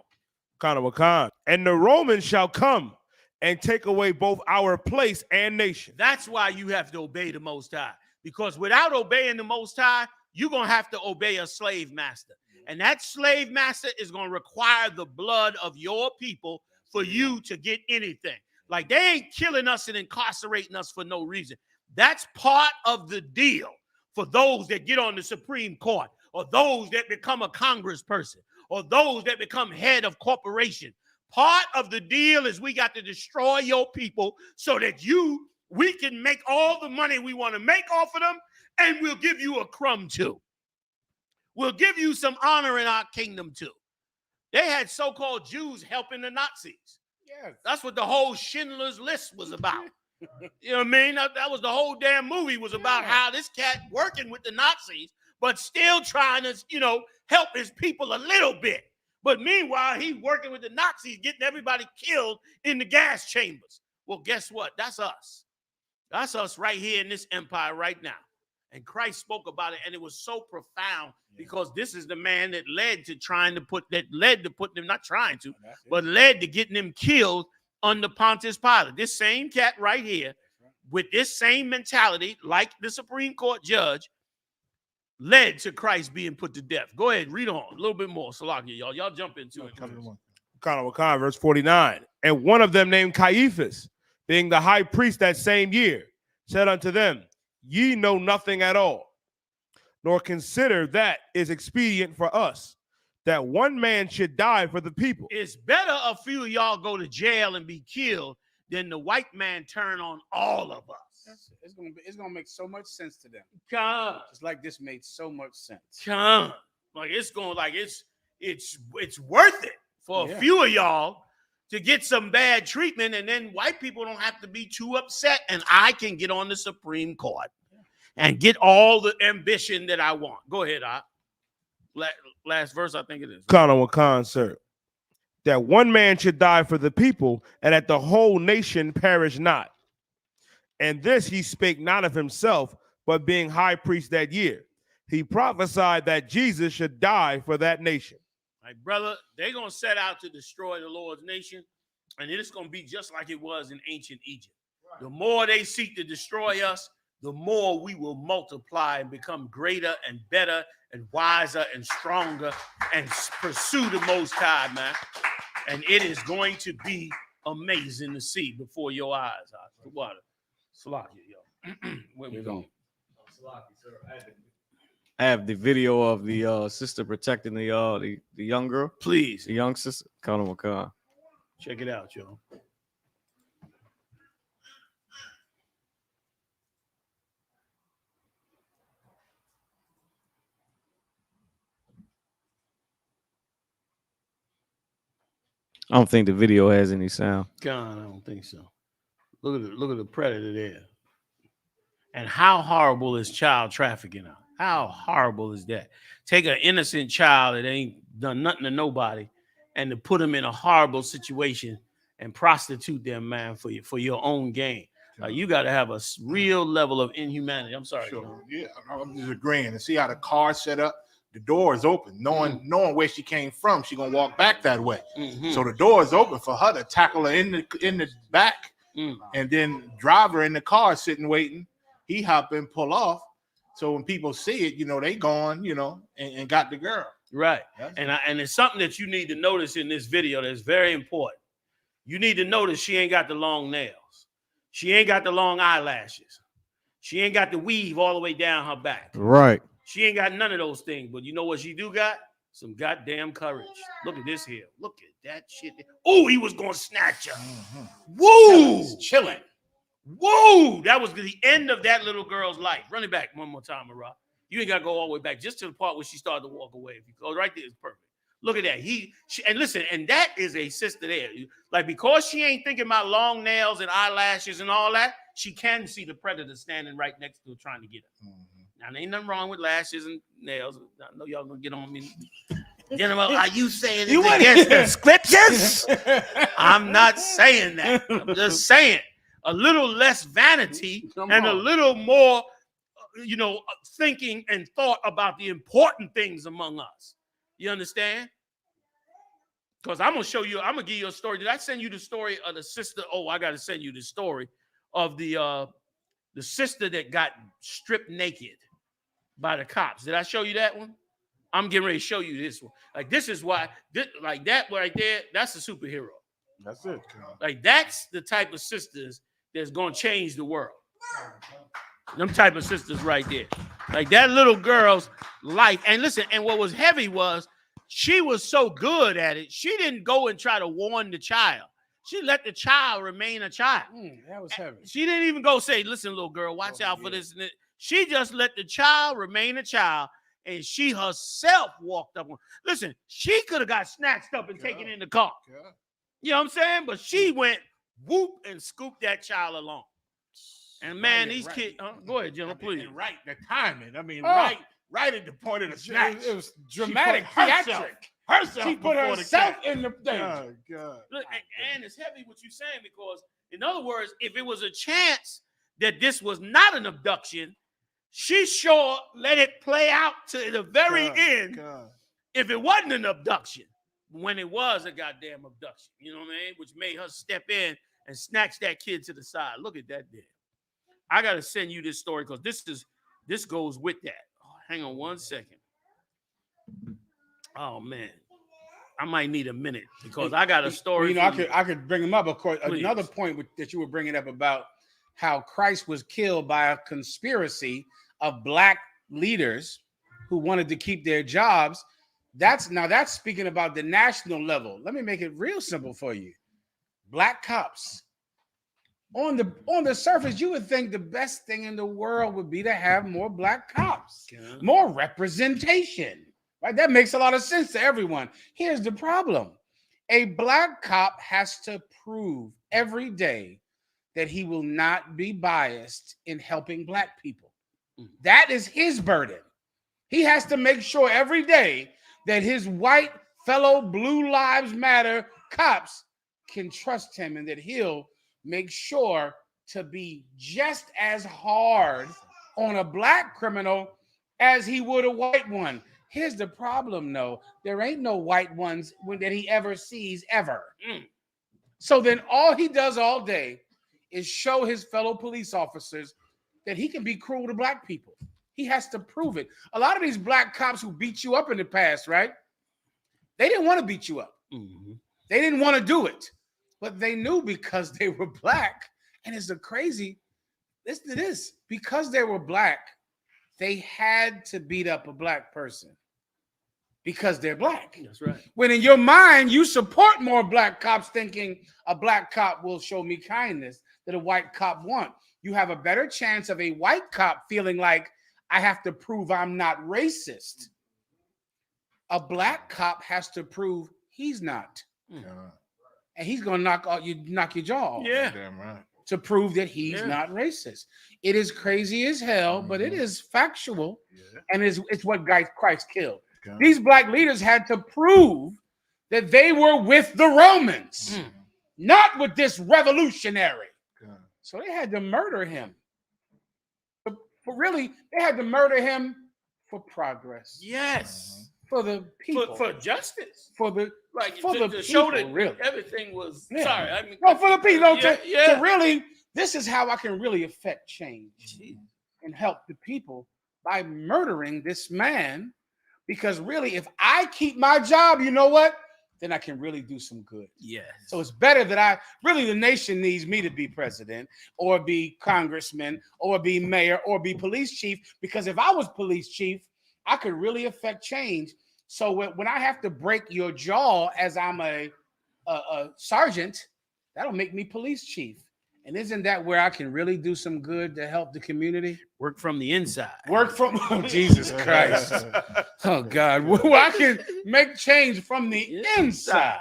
And the Romans shall come and take away both our place and nation.
That's why you have to obey the Most High. Because without obeying the Most High, you're going to have to obey a slave master. And that slave master is going to require the blood of your people for you to get anything. Like, they ain't killing us and incarcerating us for no reason. That's part of the deal for those that get on the Supreme Court, or those that become a congressperson, or those that become head of corporation. Part of the deal is we got to destroy your people so that we can make all the money we want to make off of them, and we'll give you a crumb too. We'll give you some honor in our kingdom too. They had so-called Jews helping the Nazis.
Yes.
That's what the whole Schindler's List was about. You know what I mean? That was the whole damn movie, was about how this cat working with the Nazis, but still trying to, help his people a little bit. But meanwhile, he working with the Nazis, getting everybody killed in the gas chambers. Well, guess what? That's us. That's us right here in this empire right now. And Christ spoke about it, and it was so profound because this is the man that led to getting them killed under Pontius Pilate. This same cat right here, with this same mentality, like the Supreme Court judge, led to Christ being put to death. Go ahead, read on a little bit more. Salakia, y'all. Y'all jump into it.
Verse 49. And one of them named Caiaphas, being the high priest that same year, said unto them, Ye know nothing at all, nor consider that is expedient for us, that one man should die for the people.
It's better a few of y'all go to jail and be killed than the white man turn on all of us.
It's gonna make so much sense to them.
Come.
Just like this made so much sense.
Come. Like it's worth it for a few of y'all to get some bad treatment, and then white people don't have to be too upset, and I can get on the Supreme Court and get all the ambition that I want. Go ahead, last verse, I think it is.
Sir. That one man should die for the people, and that the whole nation perish not. And this he spake not of himself, but being high priest that year. He prophesied that Jesus should die for that nation.
My brother, they're going to set out to destroy the Lord's nation, and it's going to be just like it was in ancient Egypt. Right. The more they seek to destroy us, the more we will multiply and become greater and better and wiser and stronger and pursue the Most High, man. And it is going to be amazing to see before your eyes. The water. Salakia, yo. Where we going?
I have the video of the sister protecting the young girl.
Please.
The young sister.
Check it out, yo.
I don't think the video has any sound.
God, I don't think so. Look at the predator there. And how horrible is child trafficking now? How horrible is that? Take an innocent child that ain't done nothing to nobody and to put them in a horrible situation and prostitute them, man, for your own gain. You got to have a real level of inhumanity. I'm sorry.
Sure. Yeah, I'm just agreeing. And see how the car's set up? The door is open. Knowing where she came from, she gonna walk back that way. Mm-hmm. So the door is open for her to tackle her in the back, and then drive her in the car sitting waiting. He hop in, pull off. So when people see it, they gone, and got the girl.
Right. And it's something that you need to notice in this video that's very important. You need to notice she ain't got the long nails. She ain't got the long eyelashes. She ain't got the weave all the way down her back.
Right.
She ain't got none of those things. But you know what she do got? Some goddamn courage. Look at this here. Look at that shit. Oh, he was going to snatch her. Woo!
Chilling.
Woo! That was the end of that little girl's life. Run it back one more time, Marah. You ain't got to go all the way back. Just to the part where she started to walk away. If you go right there, it's perfect. Look at that. And listen, and that is a sister there. Like, because she ain't thinking about long nails and eyelashes and all that, she can see the predator standing right next to her trying to get her. Now, there ain't nothing wrong with lashes and nails. I know y'all gonna get on me. General, are you saying it's against the scriptures? I'm not saying that. I'm just saying a little less vanity and a little more, thinking and thought about the important things among us. You understand? Because I'm gonna give you a story. Did I send you the story of the sister? Oh, I gotta send you the story of the sister that got stripped naked by the cops. Did I show you that one? I'm getting ready to show you this one. Like, this is why, like that right there, that's a superhero.
That's it.
Like, that's the type of sisters that's gonna change the world. Them type of sisters right there. Like, that little girl's life. And listen, and what was heavy was she was so good at it, she didn't go and try to warn the child. She let the child remain a child.
That was heavy.
She didn't even go say, listen, little girl, watch out for this. She just let the child remain a child, and she herself walked up. Listen, she could have got snatched up and taken in the car. You know what I'm saying? But she went whoop and scooped that child along. And man, these kids, go ahead, General, please.
And right, the timing. I mean, right at the point of the snatch.
It was dramatic, theatric. She put herself in the thing.
Oh, God.
Look, and it's heavy what you're saying, because, in other words, if it was a chance that this was not an abduction, she sure let it play out to the very end. If it wasn't an abduction, when it was a goddamn abduction, you know what I mean? Which made her step in and snatch that kid to the side. Look at that there. I gotta send you this story because this goes with that. Oh, hang on one second. Oh man, I might need a minute because I got a story.
I could bring them up. Of course,
Please.
Another point that you were bringing up about how Christ was killed by a conspiracy of black leaders who wanted to keep their jobs. That's speaking about the national level. Let me make it real simple for you. Black cops. On the surface, you would think the best thing in the world would be to have more black cops, more representation, right? That makes a lot of sense to everyone. Here's the problem. A black cop has to prove every day that he will not be biased in helping black people. That is his burden. He has to make sure every day that his white fellow Blue Lives Matter cops can trust him and that he'll make sure to be just as hard on a black criminal as he would a white one. Here's the problem, though. There ain't no white ones that he ever sees ever. So then all he does all day is show his fellow police officers that he can be cruel to black people. He has to prove it. A lot of these black cops who beat you up in the past, right? They didn't want to beat you up. They didn't want to do it. But they knew because they were black. And it's listen to this. Because they were black, they had to beat up a black person because they're black.
That's right.
When in your mind, you support more black cops thinking a black cop will show me kindness that a white cop won't. You have a better chance of a white cop feeling like I have to prove I'm not racist. A black cop has to prove he's not. And he's going to knock your jaw off.
Yeah.
Damn right.
To prove that he's not racist. It is crazy as hell, but it is factual. And it's what Christ killed. These black leaders had to prove that they were with the Romans, not with this revolutionary. So they had to murder him. But really, they had to murder him for progress.
Yes.
For the people.
For justice.
For the
to show
people,
that
really.
Everything was
Yeah.
sorry. I mean,
No, for the people. To
yeah.
really, this is how I can really affect change and help the people by murdering this man. Because really, if I keep my job, you know what? then I can really do some good.
Yes.
So it's better that the nation needs me to be president or be congressman or be mayor or be police chief, because if I was police chief, I could really affect change. So when I have to break your jaw as I'm a sergeant, that'll make me police chief. And isn't that where I can really do some good to help the community?
Work from the inside.
Work from Jesus Christ. Oh God. Well, I can make change from the inside.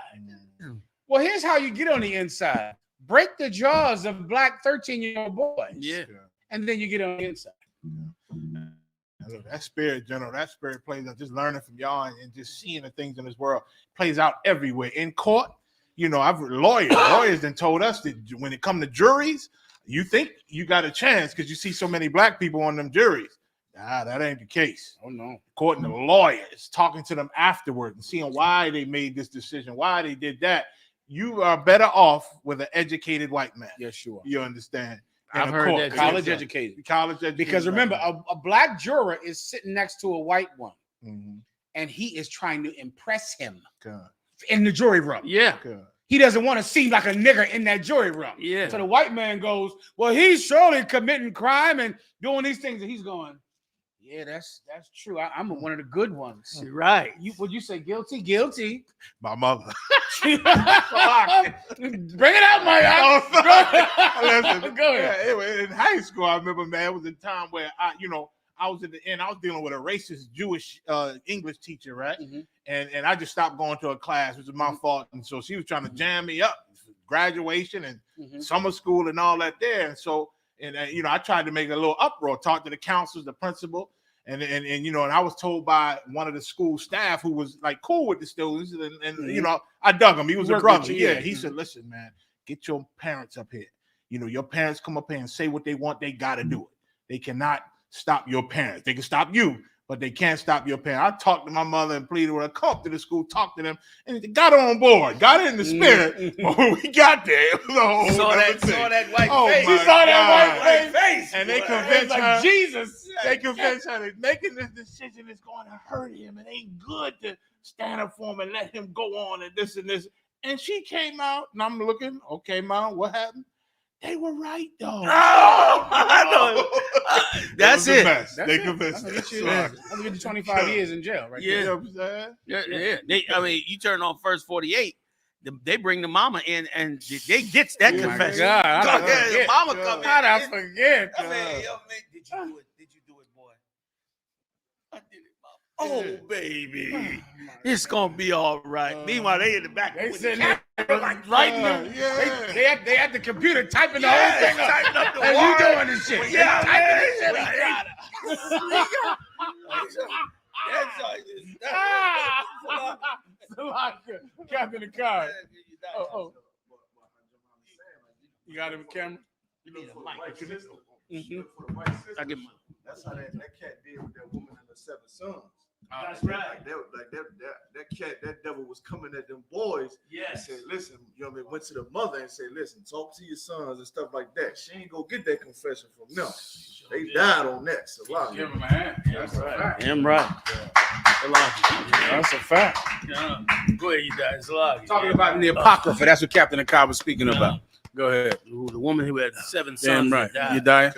Well, here's how you get on the inside. Break the jaws of black 13-year-old boys.
Yeah.
And then you get on the inside.
That spirit, General, that spirit plays out. Just learning from y'all and just seeing the things in this world plays out everywhere. In court, I've lawyers then told us that when it comes to juries, you think you got a chance because you see so many black people on them juries. Nah, that ain't the case.
Oh no.
According to lawyers, talking to them afterward and seeing why they made this decision, why they did that, you are better off with an educated white man.
Yes, sure.
You understand?
I've heard that. College educated. Because remember, a black juror is sitting next to a white one, and he is trying to impress him in the jury room.
Yeah.
He doesn't want to seem like a nigger in that jury room.
Yeah.
So the white man goes, well, he's surely committing crime and doing these things. And he's going, yeah, that's true. I'm one of the good ones.
Right.
Would you say guilty? Guilty.
My mother.
Bring it out, my
Listen,
go ahead.
In high school, I remember, man, it was a time where I was at the end. I was dealing with a racist Jewish English teacher, right? And I just stopped going to a class, which was my fault. And so she was trying to jam me up, graduation and summer school and all that there. And so, I tried to make a little uproar, talk to the counselors, the principal, and I was told by one of the school staff who was like cool with the students, and I dug him. He was a brother. He said, "Listen, man, get your parents up here. Your parents come up here and say what they want. They got to do it. They cannot stop your parents. They can stop you, but they can't stop your parents." I talked to my mother and pleaded with her, come up to the school, talked to them, and they got on board, got in the spirit. But when we got there, it was a whole
saw that white face.
She saw that white
face.
And they convinced her,
Jesus.
They convinced her that making this decision is going to hurt him. It ain't good to stand up for him and let him go on and this and this. And she came out, and I'm looking, okay, Mom, what happened? They were right, though.
Oh, I know. That's it.
They convinced
us. I'm gonna get you 25 years in jail, right?
You know what I'm saying?
Yeah. You turn on First 48. They bring the mama in, and they gets that confession.
God,
go ahead, the mama come in.
I forget.
I said, yo, man, did you do it, boy? I did it, mama. Oh, baby, it's gonna be all right. Meanwhile, they in the back.
They sitting there like writing them. They had the computer typing the whole thing up.
Typing up the
and you doing this shit.
Yeah,
Captain the car. Oh. You got him a camera?
You need a mic.
That's how that cat did with that woman and the 7 sons.
That's right.
That cat, that devil was coming at them boys.
Yes.
And said, listen, went to the mother and said, listen, talk to your sons and stuff like that. She ain't gonna get that confession from them. They died on that. So
give him a hand.
That's right. Damn right.
That's a fact.
Go ahead, you guys.
Talking about in the Apocrypha. That's what Captain Car was speaking about. Go ahead.
The woman who had 7 sons.
Damn right.
Died.
You die?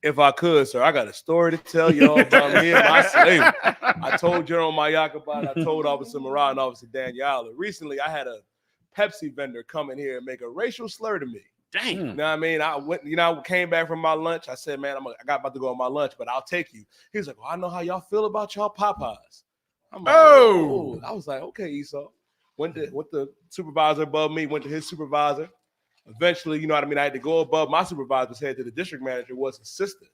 If I could, sir, I got a story to tell y'all about me and my slavery. I told General Mayaka about it. I told Officer Murat and Officer GEN.YAHANNA. Recently, I had a Pepsi vendor come in here and make a racial slur to me.
Dang.
You know what I mean? I went, I came back from my lunch. I said, man, I got about to go on my lunch, but I'll take you. He was like, well, I know how y'all feel about y'all Popeyes. I'm like, oh. I was like, okay, Esau. Went to the supervisor above me, went to his supervisor. Eventually, you know what I mean? I had to go above my supervisor's head to the district manager, was his sister.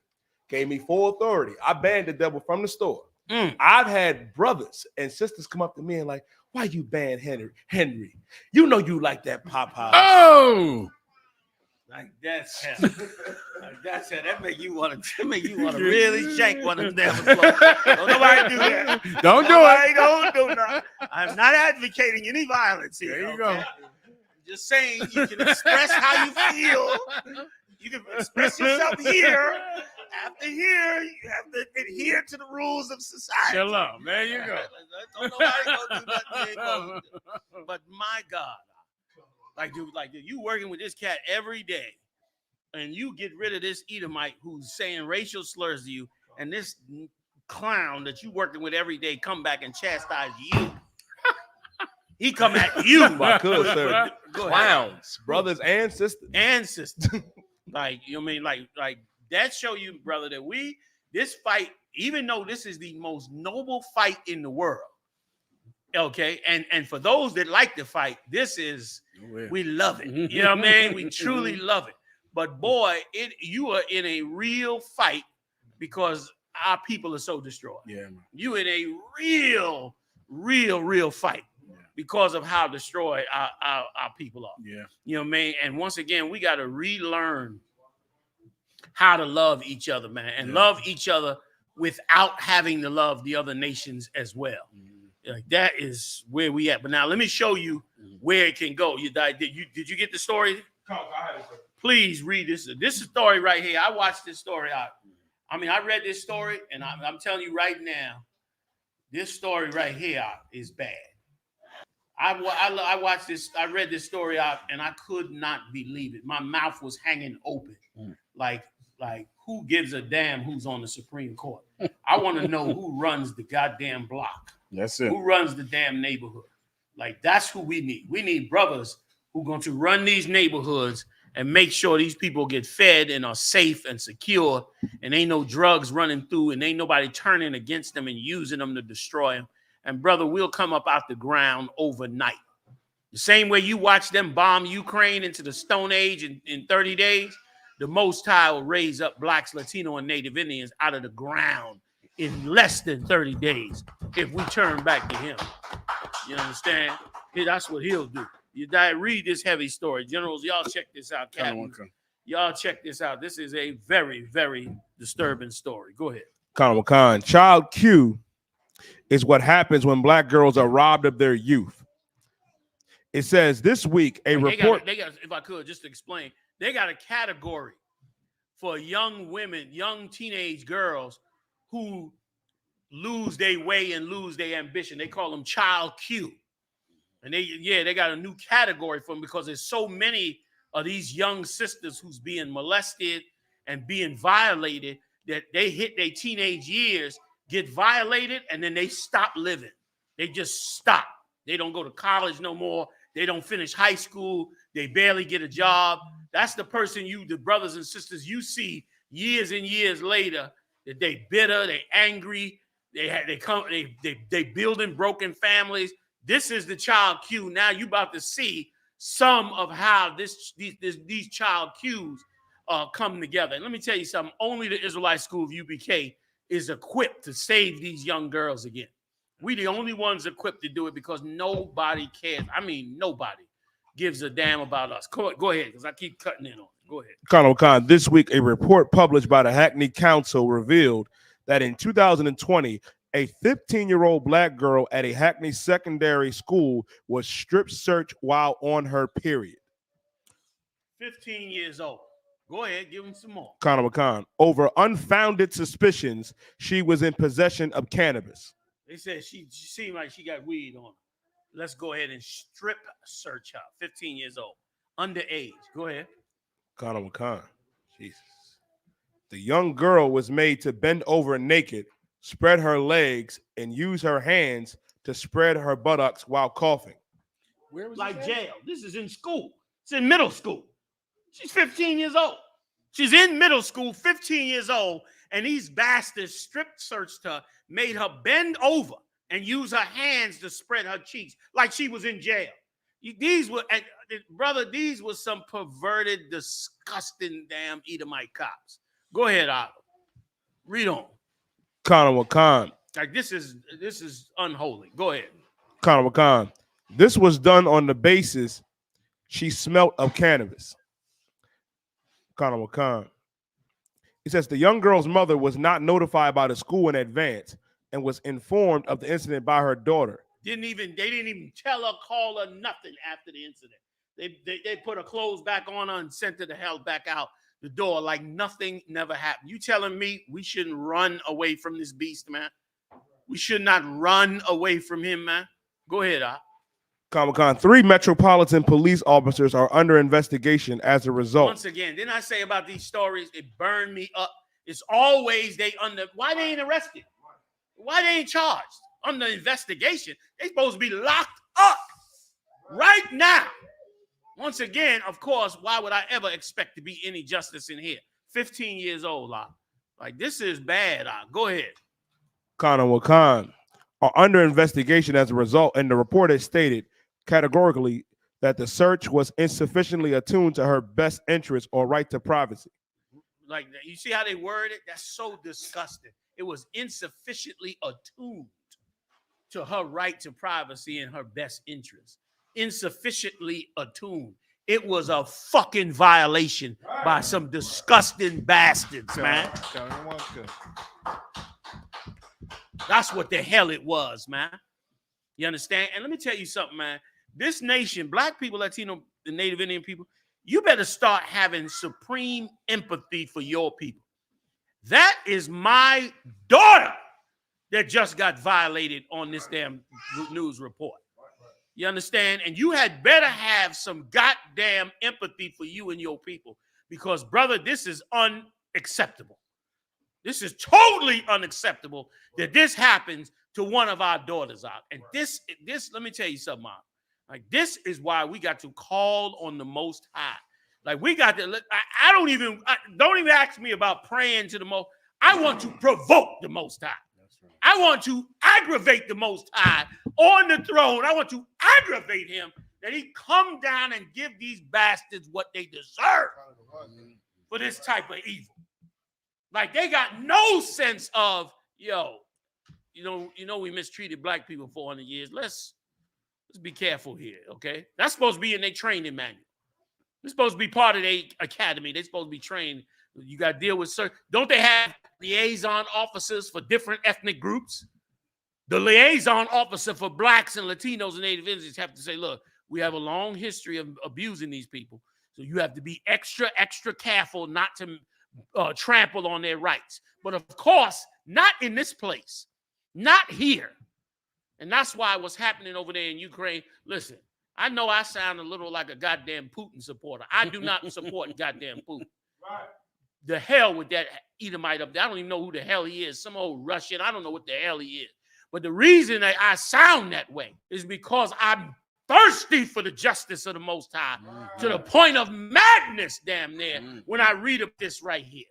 Gave me full authority. I banned the devil from the store. I've had brothers and sisters come up to me and like, why you ban Henry? You know you like that Popeye.
Oh!
Like that's hell. That make you want to really shank one of them. Don't nobody do that.
Don't do it.
Don't do nothing. I'm not advocating any violence here.
There you go.
Just saying you can express how you feel. You can express yourself here,
after here, you have to adhere to the rules of society.
Shalom. There you go.
Don't nobody go do nothing you ain't gonna do.
But my God, dude, you working with this cat every day, and you get rid of this Edomite who's saying racial slurs to you, and this clown that you working with every day come back and chastise you. He come at you.
If I could, sir.
Clowns,
brothers and sisters.
Like, you know what I mean? Like that show you, brother, that this fight, even though this is the most noble fight in the world, okay, and for those that like to fight, we love it. You know what I mean? We truly love it. But boy, you are in a real fight because our people are so destroyed.
Yeah, man.
You in a real fight. Because of how destroyed our people are.
Yeah.
You know what I mean? And once again, we got to relearn how to love each other, man, and love each other without having to love the other nations as well. Like that is where we at. But now let me show you where it can go. Did you get the story? Please read this. This is a story right here. I watched this story out. I mean, I read this story, and I'm telling you right now, this story right here is bad. I watched this. I read this story out, and I could not believe it. My mouth was hanging open, like who gives a damn who's on the Supreme Court? I want to know who runs the goddamn block.
That's it.
Who runs the damn neighborhood? Like that's who we need. We need brothers who are going to run these neighborhoods and make sure these people get fed and are safe and secure, and ain't no drugs running through, and ain't nobody turning against them and using them to destroy them. And brother, we'll come up out the ground overnight. The same way you watch them bomb Ukraine into the Stone Age in 30 days, the Most High will raise up blacks, Latino, and Native Indians out of the ground in less than 30 days if we turn back to him. You understand? That's what he'll do. You read this heavy story. Generals, y'all check this out. Captains, y'all check this out. This is a very, very disturbing story. Go ahead.
Khan. ChildQ is what happens when black girls are robbed of their youth. It says this week report.
They got, if I could just explain, they got a category for young women, young teenage girls who lose their way and lose their ambition. They call them ChildQ. And they got a new category for them because there's so many of these young sisters who's being molested and being violated that they hit their teenage years, get violated, and then they stop living. They just stop. They don't go to college no more. They don't finish high school. They barely get a job. That's the person the brothers and sisters you see years and years later, that they bitter, they angry, they building broken families. This is the ChildQ. Now you about to see some of how these ChildQs come together. And let me tell you something. Only the Israelite School of UPK is equipped to save these young girls again. We the only ones equipped to do it because nobody cares. I mean, nobody gives a damn about us. Go ahead, because I keep cutting in on it. Go ahead.
Khan, this week, a report published by the Hackney Council revealed that in 2020, a 15-year-old black girl at a Hackney secondary school was strip searched while on her period.
15 years old. Go ahead, give him some more.
Khan. Over unfounded suspicions, she was in possession of cannabis.
They said she seemed like she got weed on her. Let's go ahead and strip search her. 15 years old. Underage. Go ahead.
Khan. Jesus. The young girl was made to bend over naked, spread her legs, and use her hands to spread her buttocks while coughing.
Where was
like jail? This is in school. It's in middle school. She's 15 years old. She's in middle school, 15 years old, and these bastards strip searched her, made her bend over and use her hands to spread her cheeks like she was in jail. These were some perverted, disgusting damn Edomite cops. Go ahead, Otto. Read on.
Khan.
Like this is unholy. Go ahead.
Khan. This was done on the basis she smelt of cannabis. Khan. It says the young girl's mother was not notified by the school in advance and was informed of the incident by her daughter.
They didn't even tell her, call her, nothing after the incident. They put her clothes back on her and sent her the hell back out the door like nothing never happened. You telling me we shouldn't run away from this beast, man? We should not run away from him, man. Go ahead,
Comic-Con. 3 Metropolitan Police officers are under investigation as a result.
Once again, didn't I say about these stories? It burned me up. It's always why they ain't arrested? Why they ain't charged? Under investigation. They supposed to be locked up right now. Once again, of course, why would I ever expect to be any justice in here? 15 years old, like this is bad. Go ahead.
Khan and Wakan are under investigation as a result, and the report has stated categorically that the search was insufficiently attuned to her best interest or right to privacy.
Like, you see how they word it? That's so disgusting. It was insufficiently attuned to her right to privacy and her best interest. Insufficiently attuned. It was a fucking violation by some disgusting bastards, man. That's what the hell it was, man. You understand? And let me tell you something, man. This nation, black people, Latino, the Native Indian people, you better start having supreme empathy for your people. That is my daughter that just got violated on this damn news report. You understand? And you had better have some goddamn empathy for you and your people, because, brother, this is unacceptable. This is totally unacceptable that this happens to one of our daughters out. And this, let me tell you something, Mom. Like, this is why we got to call on the Most High. Like, we got to, don't even ask me about praying to the Most. I want to provoke the Most High. I want to aggravate the Most High on the throne. I want to aggravate him that he come down and give these bastards what they deserve for this type of evil. Like, they got no sense of, we mistreated black people for 400 years. Let's be careful here, okay? That's supposed to be in their training manual. It's supposed to be part of their academy. They're supposed to be trained. You got to deal with certain. Don't they have liaison officers for different ethnic groups? The liaison officer for blacks and Latinos and Native Indians have to say, look, we have a long history of abusing these people. So you have to be extra, extra careful not to trample on their rights. But of course, not in this place, not here. And that's why what's happening over there in Ukraine. Listen, I know I sound a little like a goddamn Putin supporter. I do not support goddamn Putin. Right. The hell with that Edomite up there. I don't even know who the hell he is. Some old Russian. I don't know what the hell he is. But the reason that I sound that way is because I'm thirsty for the justice of the Most High to the point of madness, damn near, when I read up this right here.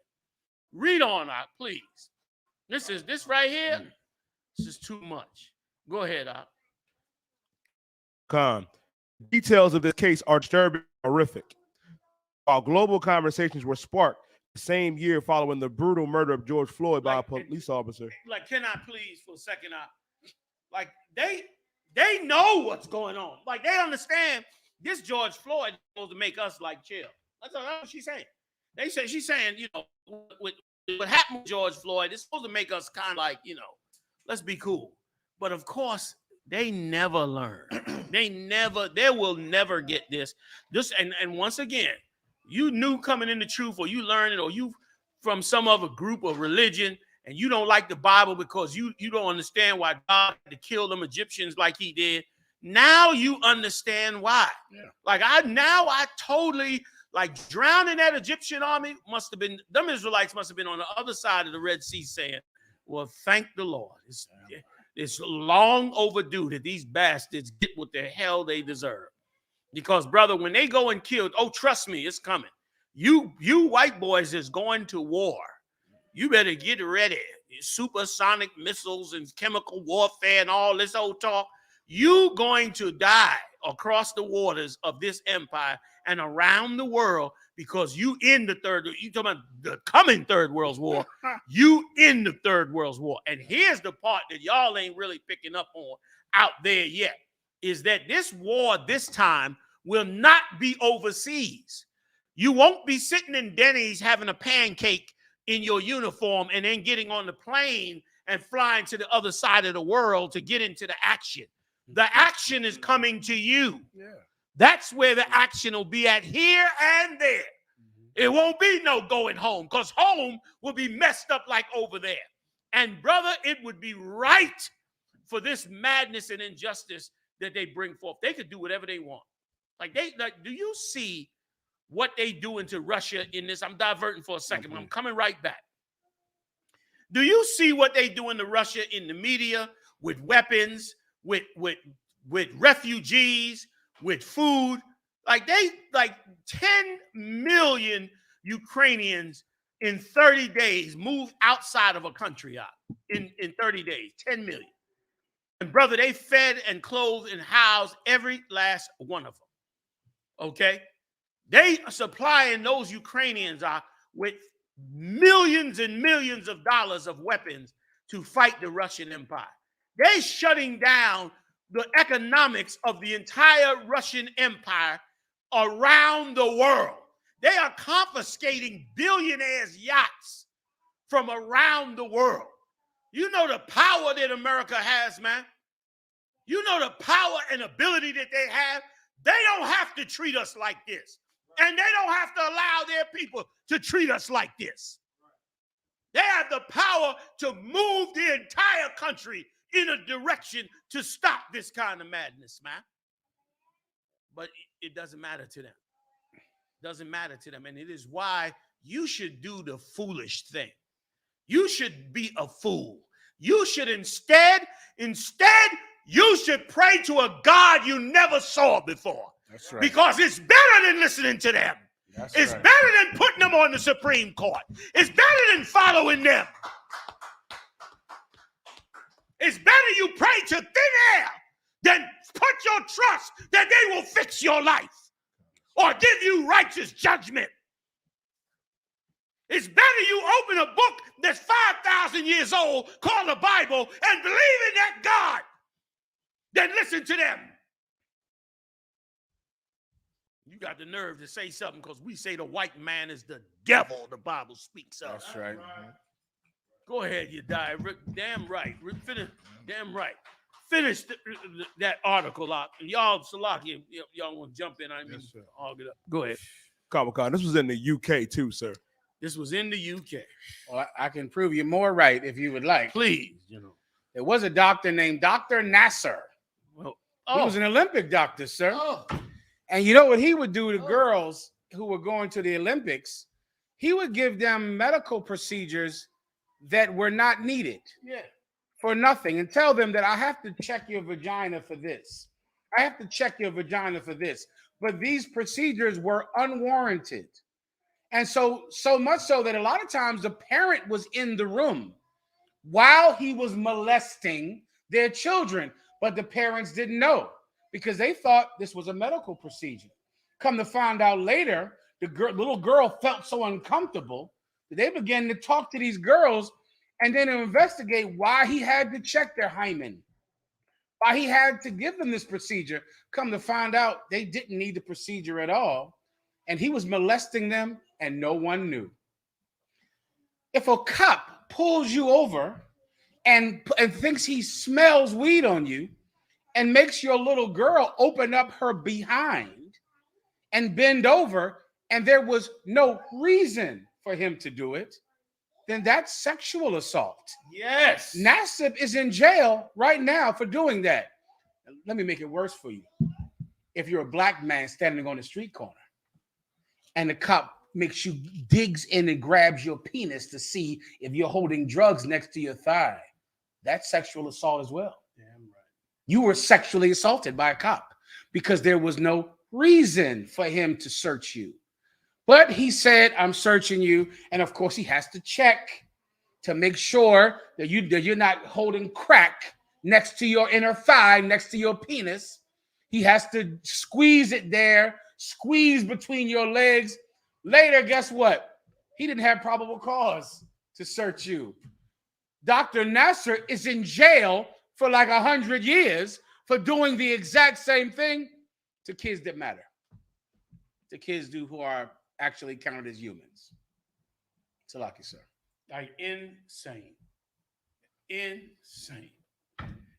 Read on out, please. This right here. This is too much. Go ahead,
Khan. Details of this case are disturbing and horrific. While global conversations were sparked the same year following the brutal murder of George Floyd by a police officer.
Like, can I please for a second? Like, they know what's going on. Like, they understand this George Floyd is supposed to make us like chill. That's what she's saying. She's saying, what happened with George Floyd is supposed to make us kind of like, let's be cool. But of course, they never learn. They will never get this. And once again, you knew coming in the truth, or you learned it, or you from some other group or religion, and you don't like the Bible because you don't understand why God had to kill them Egyptians like he did. Now you understand why. Yeah. Like I totally like drowning that Egyptian army must have been, them Israelites must have been on the other side of the Red Sea saying, well, thank the Lord. It's long overdue that these bastards get what the hell they deserve. Because, brother, when they go and kill, oh, trust me, it's coming. You white boys is going to war. You better get ready. Supersonic missiles and chemical warfare and all this old talk. You going to die across the waters of this empire and around the world because you in the you talking about the coming third world war. You in the third world war. And here's the part that y'all ain't really picking up on out there yet, is that this war this time will not be overseas. You won't be sitting in Denny's having a pancake in your uniform and then getting on the plane and flying to the other side of the world to get into the action. The action is coming to you. Yeah. That's where the action will be at, here and there. It won't be no going home, because home will be messed up like over there. And brother, it would be right for this madness and injustice that they bring forth. They could do whatever they want. Like, do you see what they doing to Russia in this? I'm diverting for a second, but I'm coming right back. Do you see what they doing to Russia in the media with weapons, with refugees, with food? Like 10 million Ukrainians in 30 days moved outside of a country in 30 days, 10 million. And brother, they fed and clothed and housed every last one of them. Okay? They are supplying those Ukrainians with millions and millions of dollars of weapons to fight the Russian Empire. They're shutting down the economics of the entire Russian Empire around the world. They are confiscating billionaires' yachts from around the world. You know the power that America has, man. You know the power and ability that they have. They don't have to treat us like this. And they don't have to allow their people to treat us like this. They have the power to move the entire country in a direction to stop this kind of madness, man. But it doesn't matter to them. It doesn't matter to them. And it is why you should do the foolish thing. You should be a fool. You should instead, you should pray to a God you never saw before.
That's right.
Because it's better than listening to them. It's better than putting them on the Supreme Court. It's better than following them. It's better you pray to thin air than put your trust that they will fix your life or give you righteous judgment. It's better you open a book that's 5,000 years old called the Bible and believe in that God than listen to them. You got the nerve to say something because we say the white man is the devil the Bible speaks of.
That's right.
Go ahead, you die. Damn right. Damn right. Finish that article out. Y'all, Salaki, y'all want to jump in? I mean, hog it up. Go ahead.
Comic-Con. This was in the UK too, sir.
This was in the UK.
Well, I can prove you more right if you would like.
Please,
There was a doctor named Dr. Nasser.
Well,
He was an Olympic doctor, sir.
Oh.
And you know what he would do to girls who were going to the Olympics? He would give them medical procedures that were not needed.
Yeah.
For nothing, and tell them that I have to check your vagina for this. I have to check your vagina for this. But these procedures were unwarranted. And so much so that a lot of times the parent was in the room while he was molesting their children, but the parents didn't know because they thought this was a medical procedure. Come to find out later, the little girl felt so uncomfortable that they began to talk to these girls and then to investigate why he had to check their hymen, why he had to give them this procedure. Come to find out they didn't need the procedure at all, and he was molesting them and no one knew. If a cop pulls you over and thinks he smells weed on you and makes your little girl open up her behind and bend over, and there was no reason for him to do it, then that's sexual assault.
Yes.
Nassib is in jail right now for doing that. Let me make it worse for you. If you're a black man standing on the street corner and the cop digs in and grabs your penis to see if you're holding drugs next to your thigh, that's sexual assault as well.
Damn right.
You were sexually assaulted by a cop because there was no reason for him to search you. But he said, I'm searching you. And of course, he has to check to make sure that you're not holding crack next to your inner thigh, next to your penis. He has to squeeze it there, squeeze between your legs. Later, guess what? He didn't have probable cause to search you. Dr. Nasser is in jail for like 100 years for doing the exact same thing to kids that matter. To kids who are actually counted as humans. Salaki, sir.
Like insane. Insane.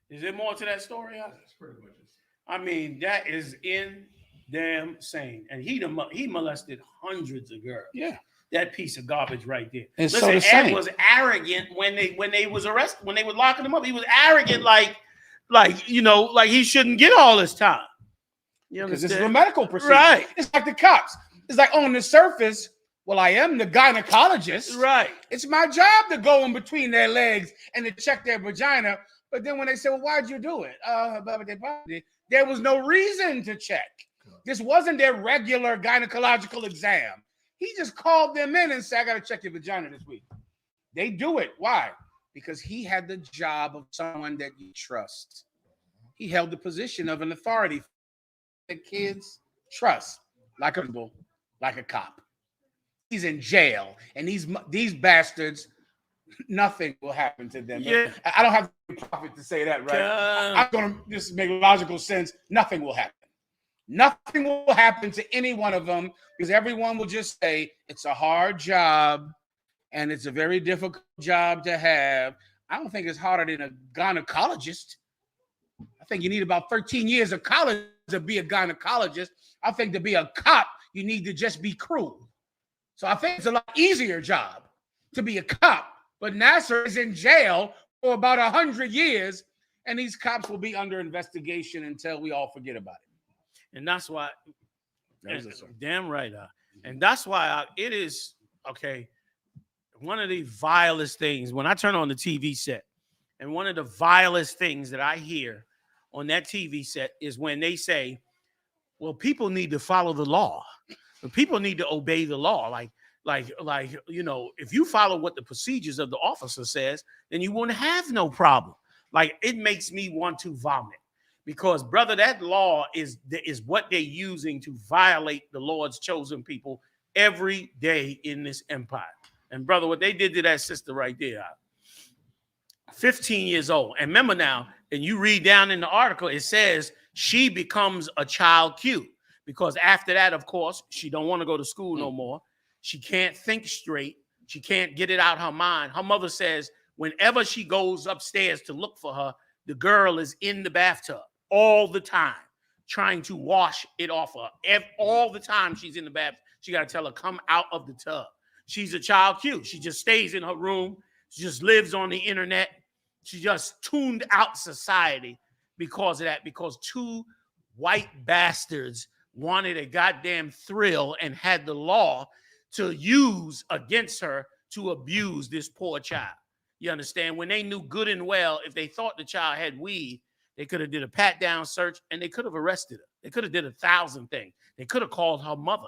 Is there more to that story? That's pretty much it. I mean, that is insane. damn sane. And he molested hundreds of girls.
Yeah.
That piece of garbage right there.
And
Listen,
so the
Ed
same.
was arrogant when they was arrested, when they were locking him up. He was arrogant, like he shouldn't get all this time. You
Because
understand?
this is a medical procedure.
Right.
It's like the cops. It's like on the surface, well, I am the gynecologist.
Right.
It's my job to go in between their legs and to check their vagina. But then when they say, well, why'd you do it? There was no reason to check. This wasn't their regular gynecological exam. He just called them in and said, I got to check your vagina this week. They do it. Why? Because he had the job of someone that you trust. He held the position of an authority that kids trust, like a cop. He's in jail, and these bastards, nothing will happen to them.
Yeah.
I don't have the prophet to say that, right? I'm going to just make logical sense. Nothing will happen. Nothing will happen to any one of them because everyone will just say it's a hard job and it's a very difficult job to have. I don't think it's harder than a gynecologist. I think you need about 13 years of college to be a gynecologist. I think to be a cop, you need to just be cruel. So I think it's a lot easier job to be a cop. But Nasser is in jail for about 100 years, and these cops will be under investigation until we all forget about it.
And that's why, damn right. And that's why it is, okay, one of the vilest things, when I turn on the TV set, and one of the vilest things that I hear on that TV set is when they say, well, people need to follow the law. People need to obey the law. Like, if you follow what the procedures of the officer says, then you won't have no problem. Like, it makes me want to vomit. Because, brother, that law is what they're using to violate the Lord's chosen people every day in this empire. And, brother, what they did to that sister right there, 15 years old. And remember now, and you read down in the article, it says she becomes a ChildQ. Because after that, of course, she don't want to go to school no more. She can't think straight. She can't get it out her mind. Her mother says whenever she goes upstairs to look for her, the girl is in the bathtub all the time, trying to wash it off her. All the time she's in the bath, she got to tell her, come out of the tub. She's a ChildQ. She just stays in her room. She just lives on the internet. She just tuned out society because of that, because two white bastards wanted a goddamn thrill and had the law to use against her to abuse this poor child. You understand? When they knew good and well, if they thought the child had weed, they could have did a pat-down search and they could have arrested her. They could have did 1,000 things. They could have called her mother.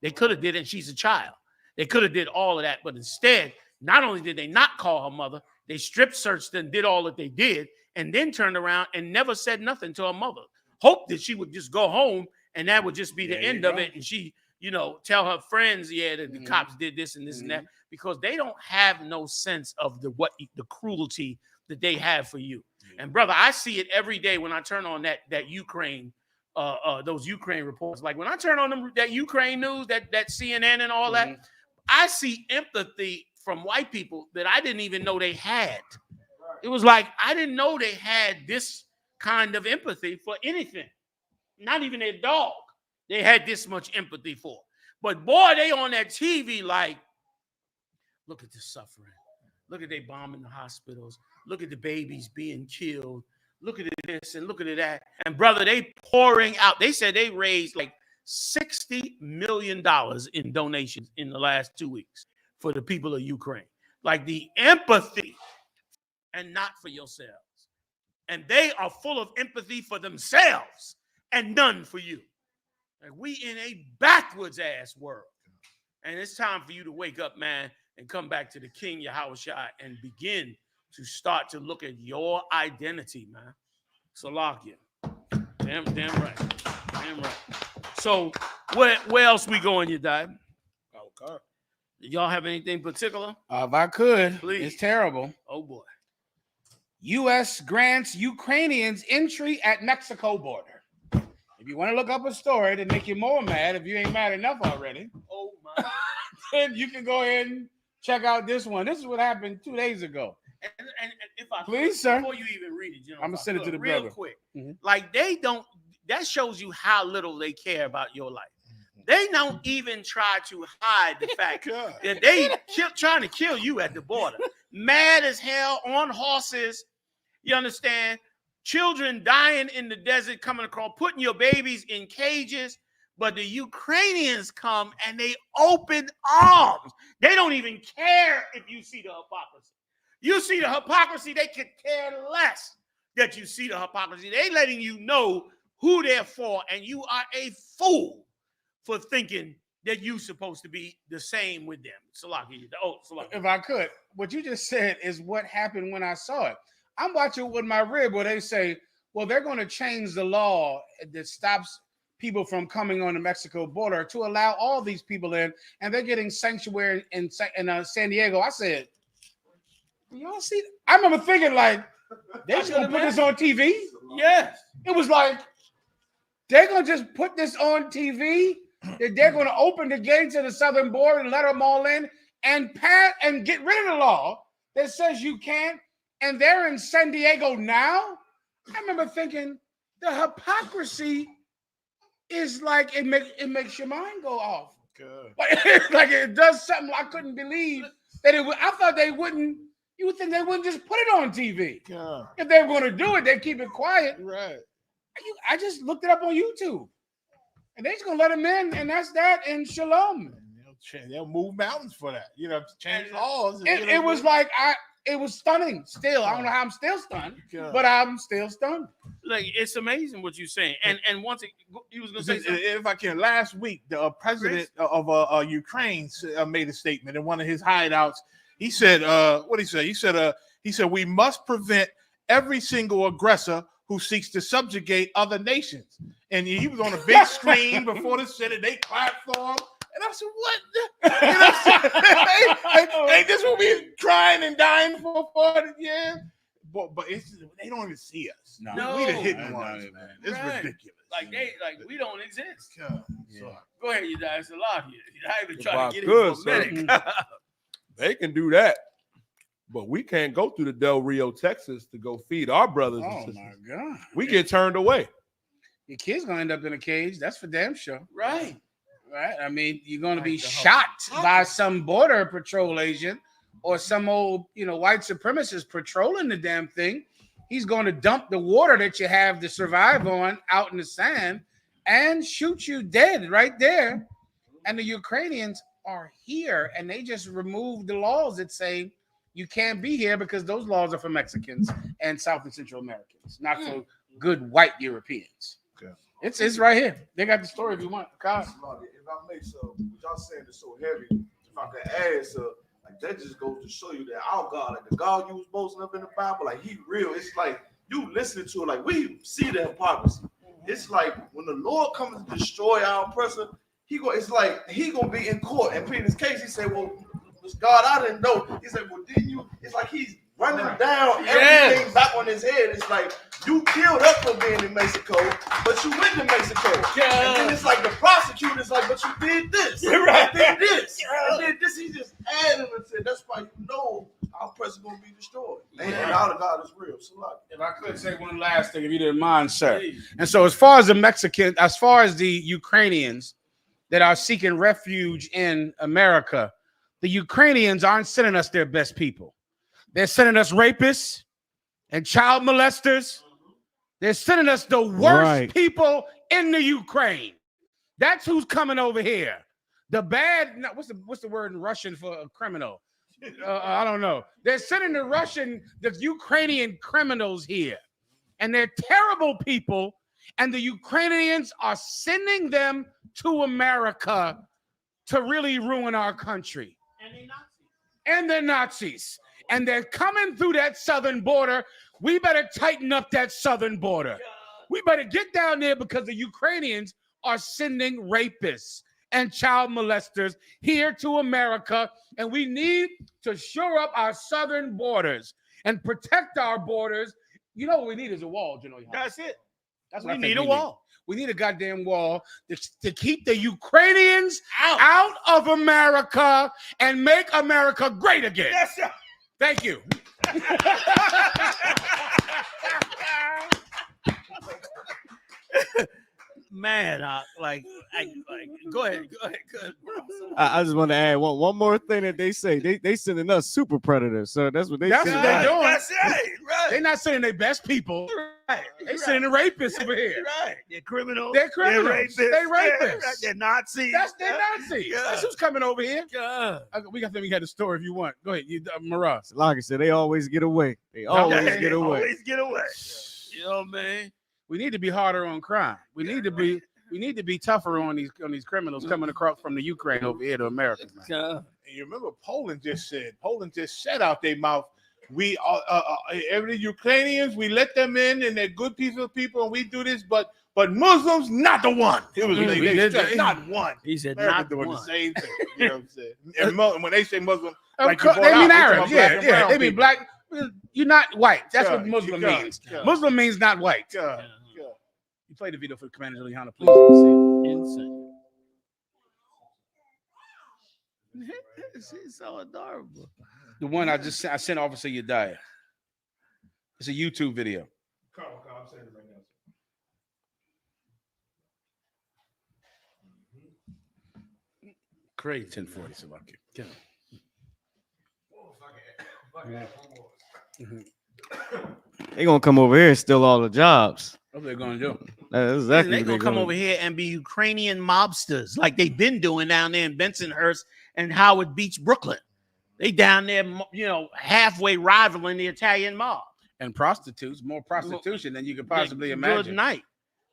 They could have did, and she's a child. They could have did all of that, but instead, not only did they not call her mother, they strip searched and did all that they did, and then turned around and never said nothing to her mother. Hoped that she would just go home and that would just be the end of it. And she, tell her friends, that the cops did this and this and that, because they don't have no sense of the cruelty that they have for you. And brother, I see it every day when I turn on that Ukraine, those Ukraine reports. Like when I turn on that Ukraine news, that CNN and all that, I see empathy from white people that I didn't even know they had. It was like, I didn't know they had this kind of empathy for anything. Not even their dog. They had this much empathy for. But boy, they on that TV like, look at the suffering. Look at they bombing the hospitals. Look at the babies being killed. Look at this and look at that. And brother, they pouring out. They said they raised like $60 million in donations in the last 2 weeks for the people of Ukraine. Like the empathy, and not for yourselves. And they are full of empathy for themselves and none for you. Like we in a backwards ass world. And it's time for you to wake up, man, and come back to the King Yahushua and begin to start to look at your identity, man. Salakia. Damn right. Damn right. So where else we going, you die?
Okay.
Y'all have anything particular?
If I could,
please.
It's terrible.
Oh boy. U.S.
grants Ukrainians entry at Mexico border. If you want to look up a story to make you more mad, if you ain't mad enough already,
oh my,
then you can go ahead and check out this one. This is what happened 2 days ago.
And if I
please, sir,
before you even read it,
I'm gonna send it to the
real
brother
quick. Like they don't. that shows you how little they care about your life. They don't even try to hide the fact that they trying to kill you at the border. Mad as hell on horses. You understand? Children dying in the desert, coming across, putting your babies in cages. But the Ukrainians come and they open arms. They don't even care if you see the hypocrisy. You see the hypocrisy, they could care less that you see the hypocrisy. They letting you know who they're for, and you are a fool for thinking that you're supposed to be the same with them. Salaki.
If I could, what you just said is what happened when I saw it. I'm watching with my rib where they say, well, they're going to change the law that stops people from coming on the Mexico border to allow all these people in, and they're getting sanctuary in San Diego. I said, y'all see? I remember thinking like, they just gonna put this on TV?
Yes.
It was like, they're gonna just put this on TV, that they're gonna open the gates of the southern border and let them all in and pass and get rid of the law that says you can't, and they're in San Diego now. I remember thinking the hypocrisy is like it makes your mind go off. Good. Like it does something I couldn't believe that it would. I thought they wouldn't. You would think they wouldn't just put it on TV. Yeah. If they were going to do it, they'd keep it quiet. Right. I just looked it up on YouTube, and they're just gonna let them in, and that's that in Shalom.
They'll move mountains for that. You know, change laws.
It was like it was stunning. Still, I don't know how I'm still stunned, but I'm still stunned.
Like, it's amazing what you're saying. And once you was gonna say something.
If I can, last week the president of Ukraine made a statement in one of his hideouts. He said, "What he said? He said we must prevent every single aggressor who seeks to subjugate other nations." And he was on a big screen before the Senate. They clapped for him. And I said, what? You know, ain't this what we crying and dying for 40 years? But it's, they don't even see us.
No.
We the hidden ones, man. It's ridiculous.
Like we don't exist. Yeah. So, go ahead, you guys. It's a lot here. I even
It's
trying to get
good,
it for a minute.
They can do that. But we can't go through the Del Rio, Texas to go feed our brothers and sisters. Oh, my God. We get turned away.
Your kid's going to end up in a cage. That's for damn sure.
Right.
Right. I mean, you're going to be shot by some border patrol agent or some old, white supremacist patrolling the damn thing. He's going to dump the water that you have to survive on out in the sand and shoot you dead right there. And the Ukrainians are here, and they just removed the laws that say you can't be here because those laws are for Mexicans and South and Central Americans, not for good white Europeans. Okay. It's right here. They got the story if you want. God.
If I may, so what y'all saying is so heavy. If I could add, so like that just goes to show you that our God, like the God you was boasting up in the Bible, like he real. It's like you listening to it, like we see the hypocrisy. It's like when the Lord comes to destroy our oppressor, it's like he gonna be in court. And in this case, he said, "Well, God, I didn't know." He said, "Well, didn't you?" It's like he's running down everything back on his head. It's like you killed us for being in Mexico, but you went to Mexico. And then it's like the prosecutor's like, "But you did this, and did this, and did this." He just added and said, "That's why you know our president gonna be destroyed." And our God is real. So like,
if I could say one last thing, if you didn't mind, sir. And so, as far as the Ukrainians that are seeking refuge in America, the Ukrainians aren't sending us their best people. They're sending us rapists and child molesters. They're sending us the worst people in the Ukraine. That's who's coming over here. The bad, what's the word in Russian for a criminal? I don't know. They're sending the Ukrainian criminals here. And they're terrible people. And the Ukrainians are sending them to America to really ruin our country. And they're Nazis. And they're coming through that southern border. We better tighten up that southern border. We better get down there because the Ukrainians are sending rapists and child molesters here to America. And we need to shore up our southern borders and protect our borders. You know what we need is a wall, GEN.YAHANNA.
That's it.
That's
what we need. A wall.
We need a goddamn wall to keep the Ukrainians out of America and make America great again.
Yes, sir.
Thank you.
Man, go ahead.
I just want to add one more thing that they say. They sending us super predators. So that's what they
That's what they're doing.
That's right.
They're not sending their best people.
Right.
They sending the rapists over here.
Right. They're criminals.
They're criminals.
They're rapists.
They rapists.
They're Nazis.
They're Nazis.
Yeah.
That's who's coming over here.
Yeah.
We got a story if you want. Go ahead, Maraz.
Like I said, they always get away. They always get away.
Always get away. You know, man.
We need to be harder on crime. We need to be tougher on these criminals coming across from the Ukraine over here to America.
Yeah.
And you remember Poland just said out their mouth, we every Ukrainians, we let them in and they're good people, and we do this, but Muslims not the one. It was they not one.
He said
America
not
doing
one.
the same thing. You know what I'm saying? And when they say Muslim,
They mean Arabs. Yeah. They mean black. You're not white. That's what Muslim means. Muslim means not white. You play the video for Commander GEN.YAHANNA, please.
Insane. It's so adorable.
The one I sent Officer Yediah. It's a YouTube video.
I'm saying it right now.
Crazy. 1040, Salaki.
They gonna come over here and steal all the jobs.
What they're gonna do?
That's exactly
They're
what
gonna come over here and be Ukrainian mobsters like they've been doing down there in Bensonhurst and Howard Beach, Brooklyn. They down there, halfway rivaling the Italian mob.
And prostitutes, more prostitution than you could possibly imagine.
Good night.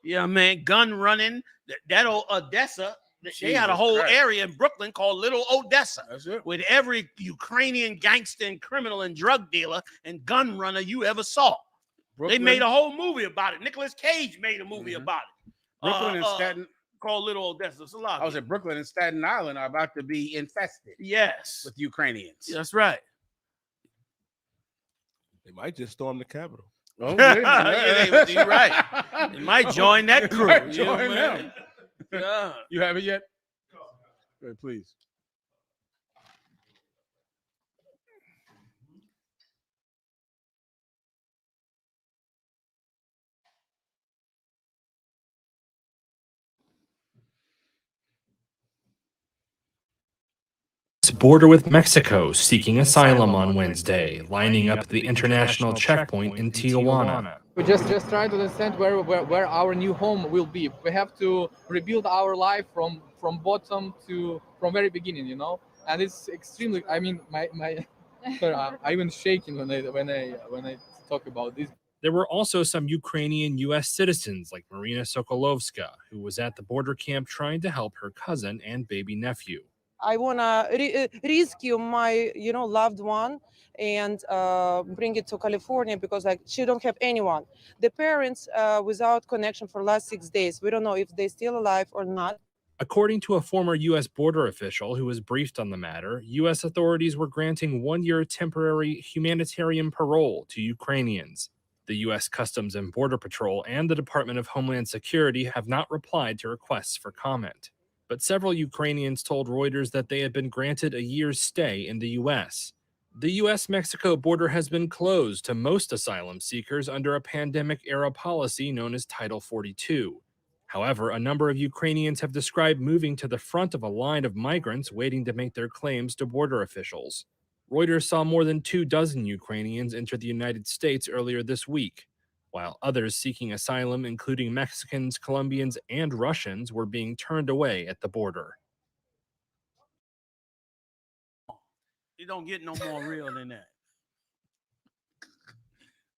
Yeah, man. Gun running. That old Odessa. They had a whole area in Brooklyn called Little Odessa.
That's it.
With every Ukrainian gangster and criminal and drug dealer and gun runner you ever saw. Brooklyn. They made a whole movie about it. Nicolas Cage made a movie about it.
Brooklyn and Staten.
Called Little Odessa.
I was at Brooklyn and Staten Island are about to be infested.
Yes.
With Ukrainians.
That's right.
They might just storm the Capitol.
Oh,
you're right. They might join that crew.
Join them.
Yeah.
You have it yet? Go ahead, please.
Border with Mexico seeking asylum on Wednesday, lining up at the international checkpoint in Tijuana.
We just try to understand where our new home will be. We have to rebuild our life from bottom to from very beginning, And it's extremely. I mean, my sorry, I'm even shaking when I talk about this.
There were also some Ukrainian U.S. citizens like Marina Sokolovska, who was at the border camp trying to help her cousin and baby nephew.
I want to rescue my, loved one and bring it to California because she don't have anyone. The parents without connection for the last 6 days. We don't know if they're still alive or not.
According to a former U.S. border official who was briefed on the matter, U.S. authorities were granting 1-year temporary humanitarian parole to Ukrainians. The U.S. Customs and Border Patrol and the Department of Homeland Security have not replied to requests for comment. But several Ukrainians told Reuters that they had been granted a year's stay in the U.S. The U.S.-Mexico border has been closed to most asylum seekers under a pandemic-era policy known as Title 42. However, a number of Ukrainians have described moving to the front of a line of migrants waiting to make their claims to border officials. Reuters saw more than 24 Ukrainians enter the United States earlier this week, while others seeking asylum, including Mexicans, Colombians, and Russians, were being turned away at the border.
It don't get no more real than that.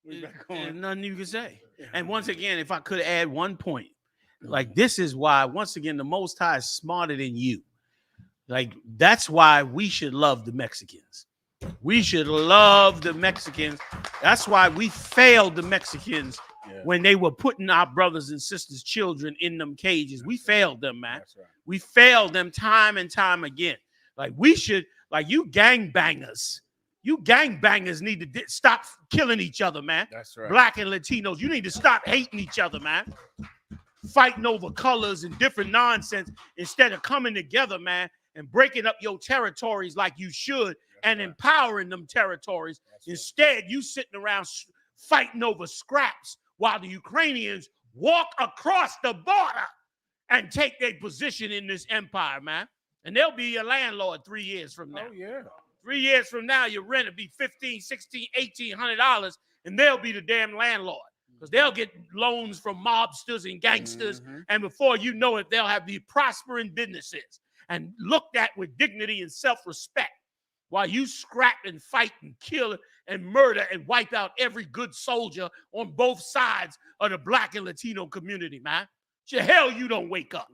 There's nothing you can say. And once again, if I could add one point, this is why, once again, the Most High is smarter than you. That's why we should love the Mexicans. We should love the Mexicans. That's why we failed the Mexicans when they were putting our brothers and sisters' children in them cages. We failed them, man. Right. We failed them time and time again. We should, you gangbangers. You gangbangers need to stop killing each other, man.
That's right. Black
and Latinos, you need to stop hating each other, man. Fighting over colors and different nonsense instead of coming together, man, and breaking up your territories like you should. And empowering them territories. Instead, you sitting around fighting over scraps while the Ukrainians walk across the border and take their position in this empire, man. And they'll be your landlord 3 years from now.
Oh, yeah.
3 years from now, your rent will be $1,500, $1,600, $1,800, and they'll be the damn landlord. Because they'll get loans from mobsters and gangsters, and before you know it, they'll have these prospering businesses and looked at with dignity and self-respect while you scrap and fight and kill and murder and wipe out every good soldier on both sides of the Black and Latino community, man. The hell you don't wake up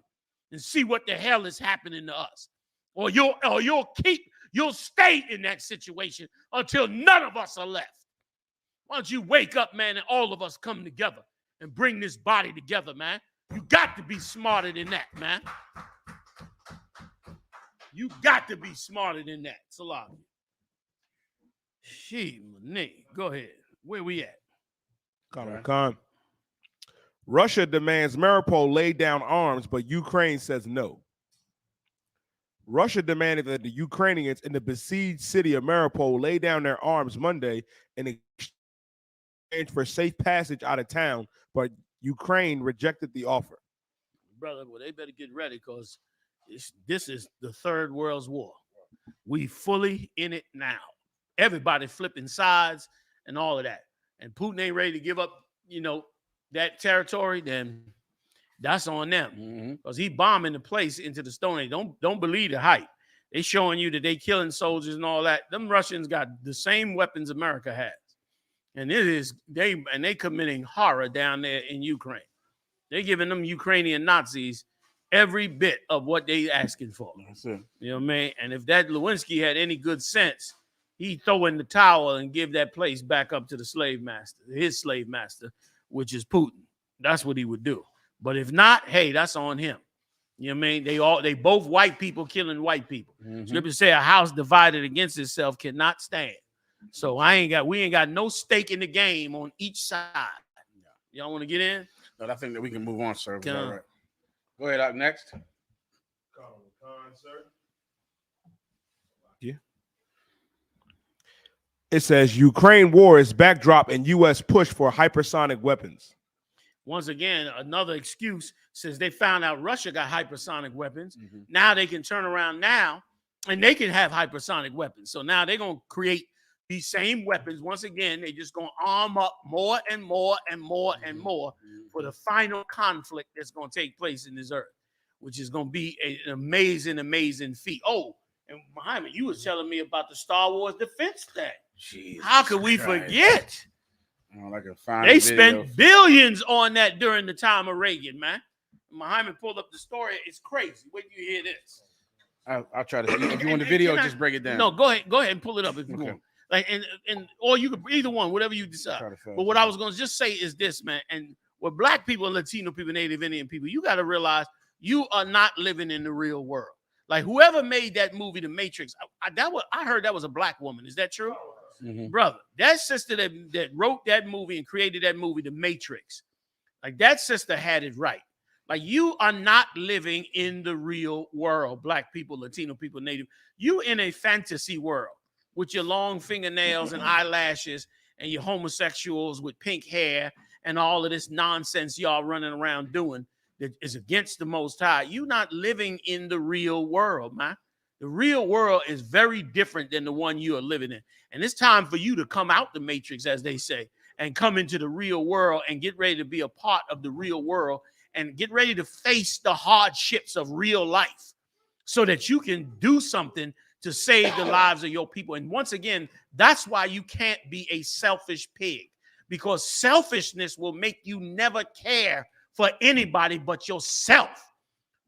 and see what the hell is happening to us. Or you'll stay in that situation until none of us are left. Why don't you wake up, man, and all of us come together and bring this body together, man? You got to be smarter than that, man. You got to be smarter than that. Salam. Go ahead. Where we at?
Khan. Russia demands Mariupol lay down arms, but Ukraine says no. Russia demanded that the Ukrainians in the besieged city of Mariupol lay down their arms Monday in exchange for safe passage out of town, but Ukraine rejected the offer.
Brother, well, they better get ready because this is the third world's war. We fully in it now. Everybody flipping sides and all of that. And Putin ain't ready to give up, that territory, then that's on them. Because he bombing the place into the Stone Age. Don't believe the hype. They showing you that they killing soldiers and all that. Them Russians got the same weapons America has. And they committing horror down there in Ukraine. They're giving them Ukrainian Nazis every bit of what they asking for.
That's it.
You know what I mean? And if that Lewinsky had any good sense, he'd throw in the towel and give that place back up to the slave master, his slave master, which is Putin. That's what he would do. But if not, hey, that's on him. You know what I mean? They both white people killing white people. Scripture say a house divided against itself cannot stand. So we ain't got no stake in the game on each side. Y'all want to get in?
No, I think that we can move on, sir.
Come on.
Right. Go ahead, up next.
Yeah. It says Ukraine war is backdrop and U.S. push for hypersonic weapons.
Once again, another excuse, since they found out Russia got hypersonic weapons. Now they can turn around now and they can have hypersonic weapons. So now they're going to create these same weapons. Once again, they're just going to arm up more and more and more and more for the final conflict that's going to take place in this earth, which is going to be an amazing, amazing feat. Oh, and Muhammad, you was telling me about the Star Wars defense thing.
Jesus
How could we
Christ.
forget? They spent billions on that during the time of Reagan, man. Muhammad pulled up the story. It's crazy. Wait till you hear this.
I'll try to. If you want the video, just break it down.
No, go ahead and pull it up if you want. Like or you could either one, whatever you decide. But what I was going to just say is this, man. And with Black people, Latino people, Native Indian people, you got to realize you are not living in the real world. Like whoever made that movie, The Matrix, I heard that was a Black woman. Is that true? Brother, that sister that wrote that movie and created that movie, The Matrix, like that sister had it right. Like you are not living in the real world, Black people, Latino people, Native. You in a fantasy world with your long fingernails and eyelashes and your homosexuals with pink hair and all of this nonsense y'all running around doing that is against the Most High. You're not living in the real world, man. The real world is very different than the one you are living in. And it's time for you to come out the matrix, as they say, and come into the real world and get ready to be a part of the real world and get ready to face the hardships of real life so that you can do something to save the lives of your people. And once again, that's why you can't be a selfish pig, because selfishness will make you never care for anybody but yourself.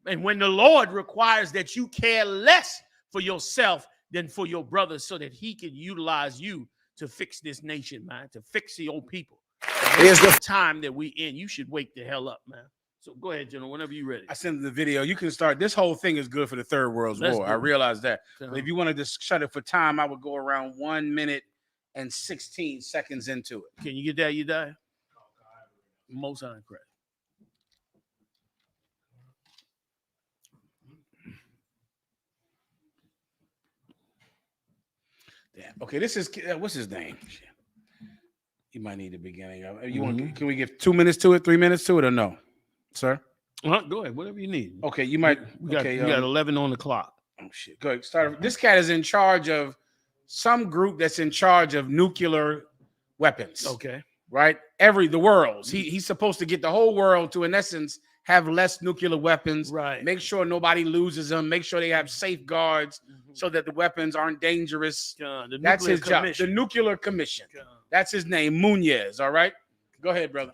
And when the Lord requires that you care less for yourself than for your brothers so that he can utilize you to fix this nation, man, to fix the old people. It's the time that we in. You should wake the hell up, man. So go ahead, General, whenever you're ready.
I sent the video. You can start. This whole thing is good for the Third World War. I realize that. But if you want to just shut it for time, I would go around 1 minute and 16 seconds into it.
Can you get that? You die? Most high correct.
Damn. Okay, this is what's his name? You might need the beginning of it. You want? Can we give 2 minutes to it, 3 minutes to it, or no, sir?
Go ahead, whatever you need.
Okay, you might.
We got,
okay,
we got 11 on the clock.
Oh shit! Go ahead. Start. This cat is in charge of some group that's in charge of nuclear weapons.
Okay.
Right. The world's. He's supposed to get the whole world to, in essence, have less nuclear weapons.
Right.
Make sure nobody loses them. Make sure they have safeguards so that the weapons aren't dangerous. That's his job. The Nuclear Commission. That's his name, Munez. All right. Go ahead, brother.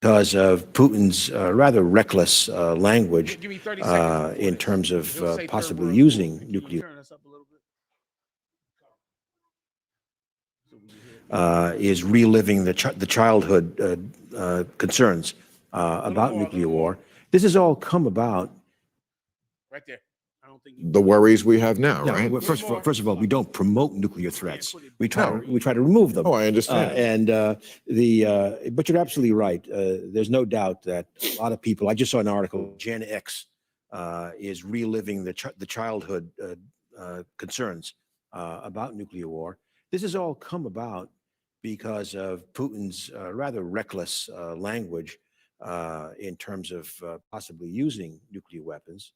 Because of Putin's rather reckless language
Give me 30 seconds
in terms of
He'll say
possibly
third
using nuclear.
Turn us up a little bit.
Is reliving the childhood concerns about nuclear war. This has all come about.
Right there.
The worries we have now,
No,
right?
well, first of all, we don't promote nuclear threats. We try to remove them.
Oh, I understand.
But you're absolutely right. There's no doubt that a lot of people. I just saw an article. GEN.YAHANNA is reliving the childhood concerns about nuclear war. This has all come about because of Putin's rather reckless language in terms of possibly using nuclear weapons.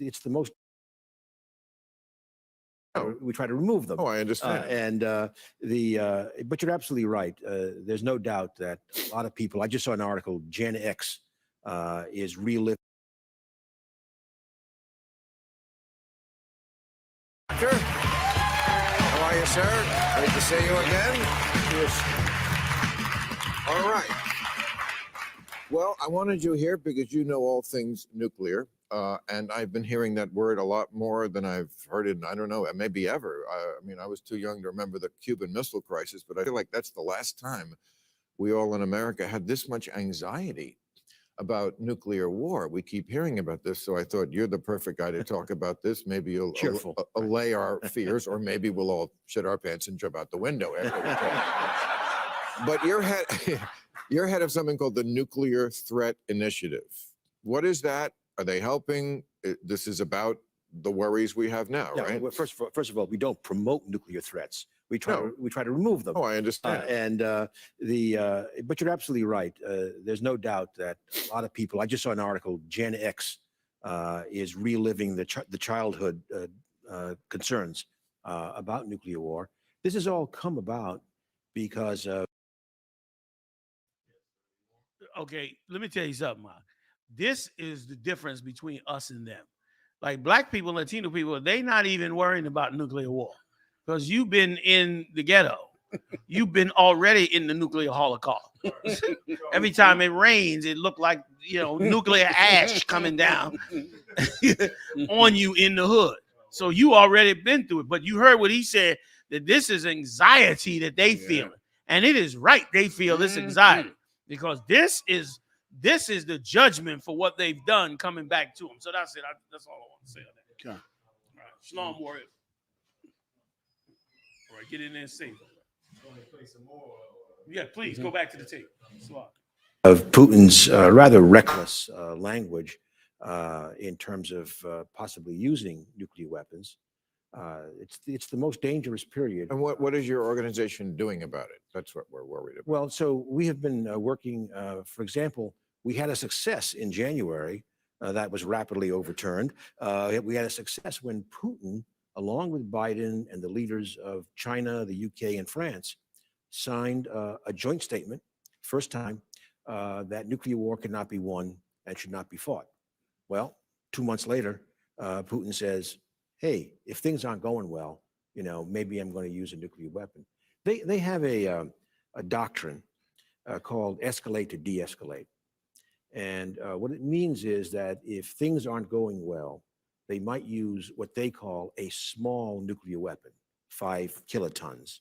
It's the most. We try to remove them.
Oh, I understand.
But you're absolutely right. There's no doubt that a lot of people. I just saw an article. GEN.YAHANNA is reliving.
How are you, sir? Great to see you again. Yes.
All right. Well, I wanted you here because you know all things nuclear. And I've been hearing that word a lot more than I've heard it, I don't know, maybe ever. I mean, I was too young to remember the Cuban Missile Crisis, but I feel like that's the last time we all in America had this much anxiety about nuclear war. We keep hearing about this, so I thought you're the perfect guy to talk about this. Maybe you'll allay our fears, or maybe we'll all shit our pants and jump out the window after we talk. But you're head of something called the Nuclear Threat Initiative. What is that? Are they helping? This is about the worries we have now,
No,
right?
well, first of all, we don't promote nuclear threats. We try to remove them.
Oh, I understand.
But you're absolutely right. There's no doubt that a lot of people. I just saw an article. GEN.YAHANNA is reliving the childhood concerns about nuclear war. This has all come about because of.
Okay, let me tell you something, Mark. This is the difference between us and them. Like black people, Latino people, they not even worrying about nuclear war because you've been in the ghetto. You've been already in the nuclear holocaust. Every time it rains, it looked like, nuclear ash coming down on you in the hood. So you already been through it. But you heard what he said, that this is anxiety that they feel. And it is right. They feel this anxiety because this is the judgment for what they've done coming back to them. So that's it. That's all I want to say on that.
Okay.
All right. Shalom, warrior. All right, get in there and sing. Yeah, please go back to the tape. Shalom.
Of Putin's rather reckless language in terms of possibly using nuclear weapons. It's the most dangerous period.
And what is your organization doing about it? That's what we're worried about.
Well, so we have been working, for example, we had a success in January that was rapidly overturned. We had a success when Putin, along with Biden and the leaders of China, the UK, and France, signed a joint statement, first time, that nuclear war cannot be won and should not be fought. Well, 2 months later, Putin says, hey, if things aren't going well, maybe I'm going to use a nuclear weapon. They have a doctrine called escalate to de-escalate. And what it means is that if things aren't going well, they might use what they call a small nuclear weapon, 5 kilotons.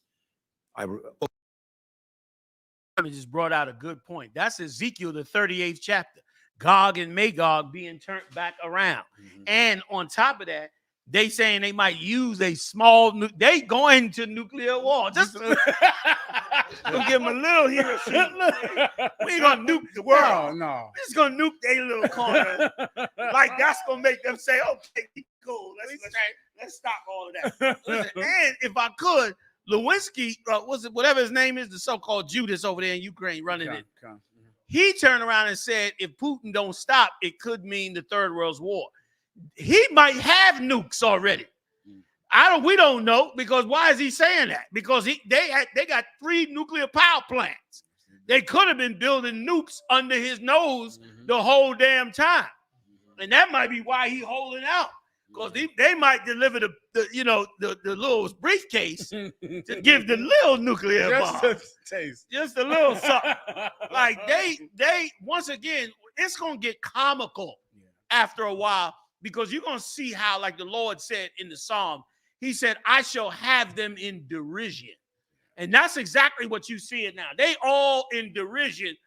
Just brought out a good point. That's Ezekiel, the 38th chapter. Gog and Magog being turned back around. And on top of that, they saying they might use a small, they going to nuclear war. Just to give them a little here. We ain't gonna nuke the world.
No.
We're just gonna nuke their little corner. Like that's gonna make them say, okay, cool. Let's stop all of that. Listen, and if I could, Lewinsky, was it whatever his name is, the so-called Judas over there in Ukraine running it. He turned around and said, if Putin don't stop, it could mean the Third World War. He might have nukes already. We don't know, because why is he saying that? Because they got 3 nuclear power plants. They could have been building nukes under his nose the whole damn time. And that might be why he's holding out. Because they might deliver the little briefcase to give the little nuclear bomb. Just a little something. Like they once again, it's gonna get comical after a while, because you're gonna see how, like the Lord said in the Psalm, he said, I shall have them in derision. And that's exactly what you see it now. They all in derision.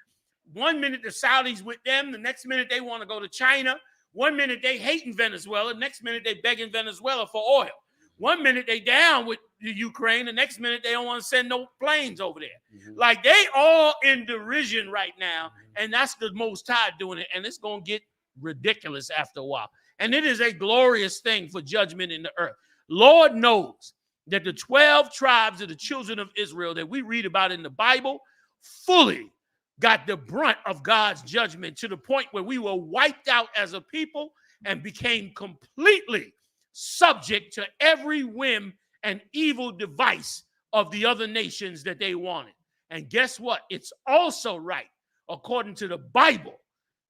One minute the Saudis with them, the next minute they want to go to China. One minute they hating Venezuela, next minute they begging Venezuela for oil. One minute they down with the Ukraine, the next minute they don't want to send no planes over there. Like they all in derision right now, and that's the Most High doing it, and it's going to get ridiculous after a while. And it is a glorious thing for judgment in the earth. Lord knows that the 12 tribes of the children of Israel that we read about in the Bible fully got the brunt of God's judgment, to the point where we were wiped out as a people and became completely subject to every whim and evil device of the other nations that they wanted. And guess what? It's also right, according to the Bible,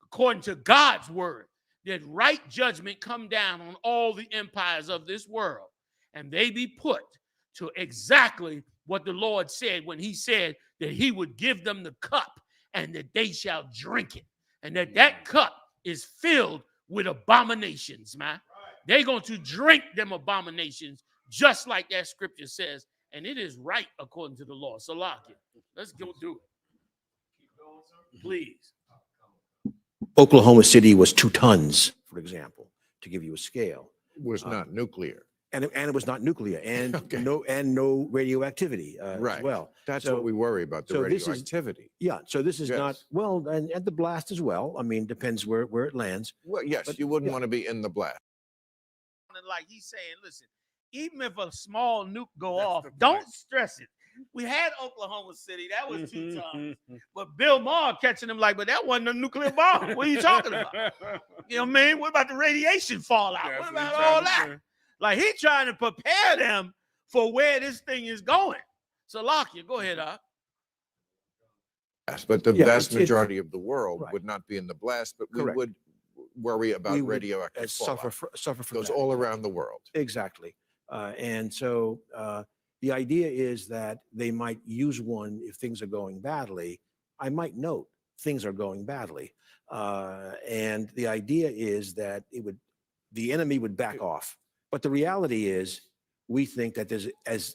according to God's word, that right judgment come down on all the empires of this world, and they be put to exactly what the Lord said when he said that he would give them the cup and that they shall drink it, and that cup is filled with abominations, man. They're going to drink them abominations, just like that scripture says, and it is right according to the law. So lock it. Let's go do it. Please.
Oklahoma City was 2 tons, for example, to give you a scale.
Was not nuclear.
And it was not nuclear, and no radioactivity as well.
That's what we worry about, the radioactivity.
So this is not, well, and the blast as well. I mean, depends where it lands.
Well, yes, but you wouldn't want to be in the blast.
Like he's saying, listen, even if a small nuke go off, don't stress it. We had Oklahoma City, that was 2 tons. But Bill Maher catching him like, but that wasn't a nuclear bomb. What are you talking about? You know what I mean? What about the radiation fallout? What about all that? Like he's trying to prepare them for where this thing is going. So Lakia, go ahead, Doc.
Yes, but the vast majority of the world would not be in the blast, but we would worry about radioactive fallout.
Suffer from
goes
that.
all around the world.
Exactly. And so the idea is that they might use one if things are going badly. I might note things are going badly. And the idea is that the enemy would back off. But the reality is, we think that there's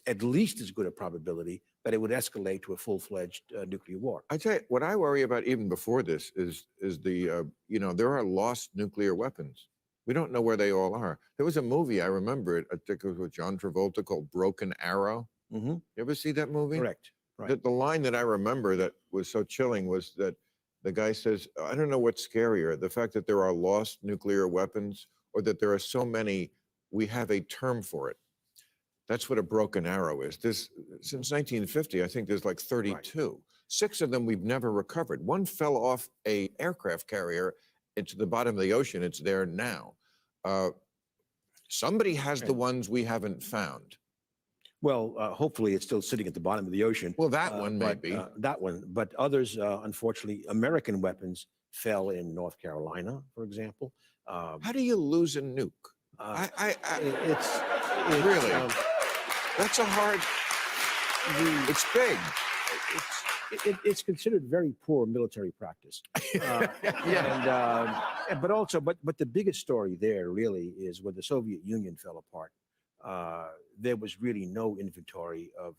at least as good a probability that it would escalate to a full-fledged nuclear war.
I tell you, what I worry about even before this is the, there are lost nuclear weapons. We don't know where they all are. There was a movie, I remember it, I think it was with John Travolta, called Broken Arrow. You ever see that movie?
Correct. Right.
The line that I remember that was so chilling was that the guy says, I don't know what's scarier, the fact that there are lost nuclear weapons or that there are so many, we have a term for it. That's what a broken arrow is. Since 1950, I think there's like 32. Right. 6 of them we've never recovered. One fell off a aircraft carrier into the bottom of the ocean. It's there now. Somebody has the ones we haven't found.
Well, hopefully it's still sitting at the bottom of the ocean.
Well, that one might be.
That one. But others, unfortunately, American weapons fell in North Carolina, for example.
How do you lose a nuke?
It's
really, that's a hard, it's big.
It's considered very poor military practice. But the biggest story there really is when the Soviet Union fell apart. There was really no inventory of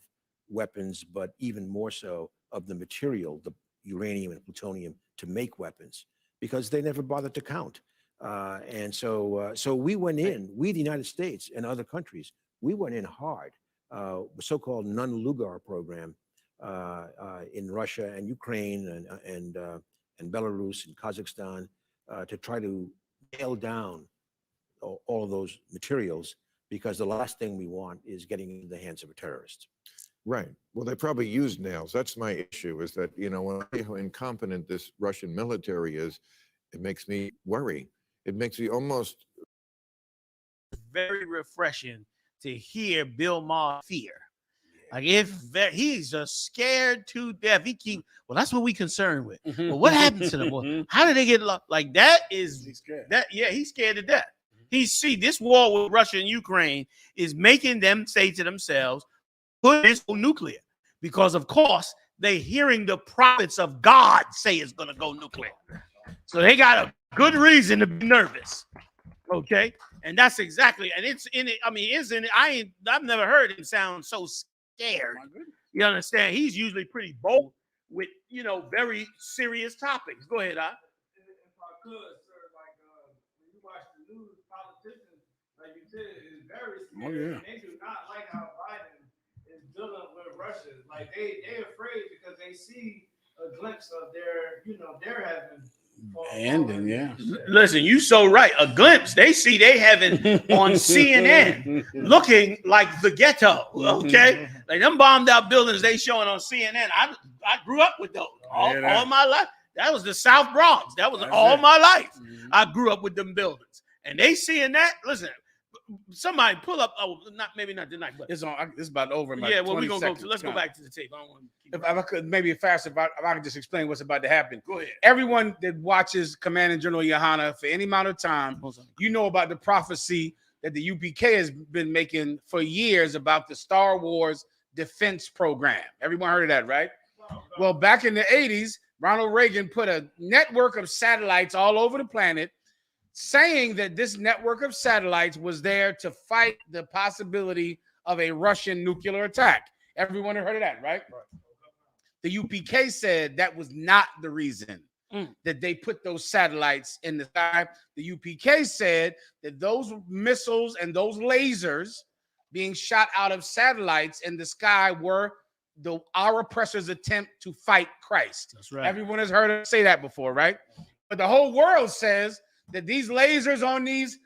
weapons, but even more so of the material, the uranium and plutonium, to make weapons, because they never bothered to count. So we went in, the United States and other countries, we went in hard. The so-called non-Lugar program in Russia and Ukraine and Belarus and Kazakhstan to try to nail down all of those materials, because the last thing we want is getting into the hands of a terrorist.
Right. Well, they probably use nails. That's my issue, is that, you know, when I see how incompetent this Russian military is, it makes me worry. It makes me almost
very refreshing to hear Bill Maher fear. Like if he's just scared to death. Well, that's what we concerned with. Well, what happened to them? Well, how did they get lost? Like that is he's scared to death. This war with Russia and Ukraine is making them say to themselves, put this on nuclear. Because of course, they're hearing the prophets of God say it's gonna go nuclear. So they got a good reason to be nervous. Okay. And that's exactly, and it's in it. I mean, it's in it. I've never heard him sound so scared. You understand? He's usually pretty bold with, you know, very serious topics. Go ahead,
If I could, sir, like when you watch the news, politicians, like you said, is very scared. And they do not like how Biden is dealing with Russia. Like they're afraid because they see a glimpse of their, you know, they're having.
Listen, you so right. A glimpse. They see they having on CNN looking like the ghetto. Okay. Like them bombed out buildings they showing on CNN. I grew up with those all my life. That was the South Bronx. That was all my life. I grew up with them buildings. And they seeing that. Listen, somebody pull up. Oh, maybe not tonight, but
it's on. It's about over. In
well, we're gonna go. Let's go back to the tape. I don't want to
if I could, maybe faster. If I could just explain what's about to happen.
Go ahead.
Everyone that watches Commanding General Yahanna for any amount of time, you know about the prophecy that the UPK has been making for years about the Star Wars defense program. Everyone heard of that, right? Well, back in the 80s, Ronald Reagan put a network of satellites all over the planet, saying that this network of satellites was there to fight the possibility of a Russian nuclear attack. Everyone heard of that, right? The UPK said that was not the reason that they put those satellites in the sky. The UPK said that those missiles and those lasers being shot out of satellites in the sky were our oppressors' attempt to fight Christ.
That's right.
Everyone has heard us say that before, right? But the whole world says that these lasers on these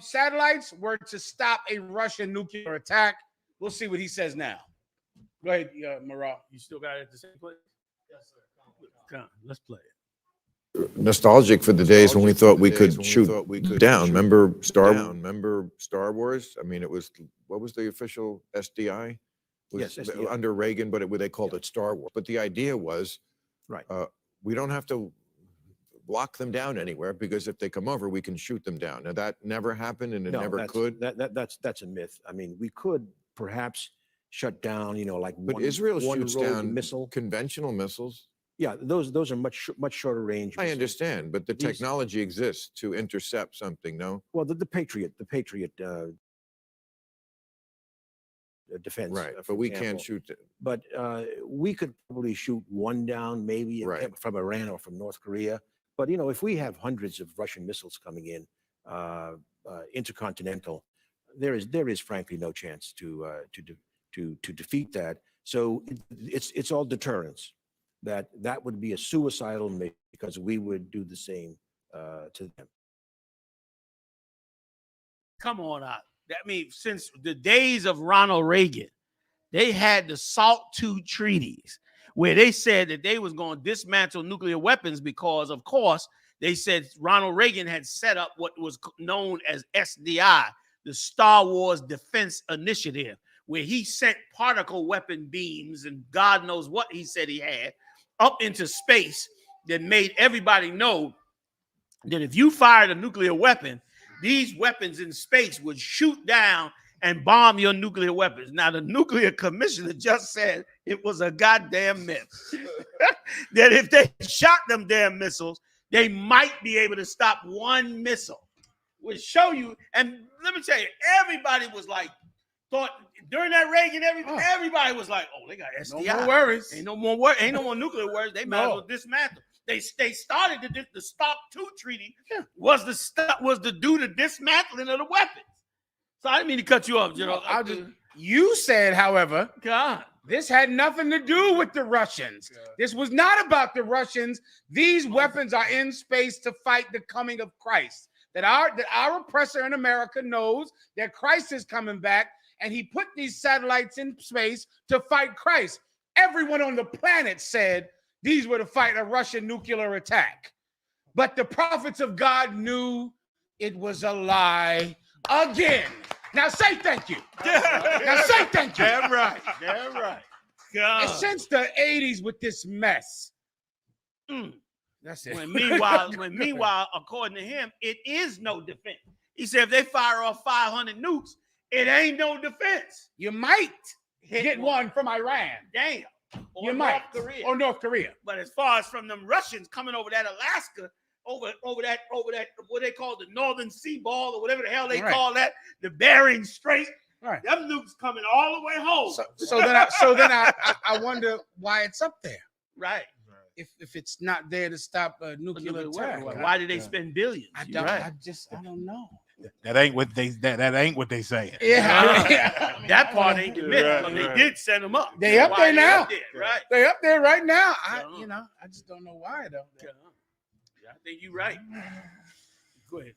satellites were to stop a Russian nuclear attack. We'll see what he says now. Go ahead, Marat.
You still got it at the same place? Yes, sir. Come on, let's play it.
nostalgic for the days when we thought we could shoot down. Remember Star Wars? I mean, it was, what was the official SDI?
Yes, SDI.
Under Reagan, but they called it Star Wars. But the idea was,
right,
we don't have to lock them down anywhere, because if they come over, we can shoot them down. Now that never happened, and it never could.
That's a myth. I mean, we could perhaps shut down, like
but Israel shoots down
missile,
conventional missiles.
Yeah, those are much shorter range.
I understand, but the technology exists to intercept something. No.
Well, the Patriot defense,
right? But we can't shoot it.
But we could probably shoot one down, maybe from Iran or from North Korea. But if we have hundreds of Russian missiles coming in, intercontinental, there is frankly no chance to defeat that. So it's all deterrence. That would be a suicidal mission, because we would do the same to them.
Come on out. I mean, since the days of Ronald Reagan, they had the SALT II treaties, where they said that they was going to dismantle nuclear weapons because, of course, they said Ronald Reagan had set up what was known as SDI, the Star Wars Defense Initiative, where he sent particle weapon beams and God knows what he said he had up into space that made everybody know that if you fired a nuclear weapon, these weapons in space would shoot down and bomb your nuclear weapons. Now, the nuclear commissioner just said it was a goddamn myth. That if they shot them damn missiles, they might be able to stop one missile. Would show you, and let me tell you, everybody was like, thought during that Reagan, everybody was like, "Oh, they got SDI.
No more worries.
Ain't no more nuclear worries. They might as well dismantle." They started the START II treaty was the do the dismantling of the weapons. So I didn't mean to cut you off,
You said, however,
God,
this had nothing to do with the Russians. God. This was not about the Russians. These weapons are in space to fight the coming of Christ. That our oppressor in America knows that Christ is coming back, and he put these satellites in space to fight Christ. Everyone on the planet said these were to fight a Russian nuclear attack. But the prophets of God knew it was a lie again. Now say thank you. Now say thank you.
Damn right. Damn right. God.
And since the 80s with this mess. That's it.
When meanwhile, according to him, it is no defense. He said if they fire off 500 nukes, it ain't no defense.
You might get one from Iran.
Damn. Or
You
North
might.
Korea.
Or North Korea.
But as far as from them Russians coming over that Alaska, over that what they call the Northern Sea Ball or whatever the hell they call that, the Bering Strait.
Right.
Them nukes coming all the way home.
So then I wonder why it's up there.
Right.
If it's not there to stop a nuclear attack.
Why did they spend billions?
I don't know.
That ain't what they saying.
Yeah.
That part ain't the myth, but they did send them up.
They up there now.
Right.
They up there right now. I just don't know why though.
I think you're right. Go ahead.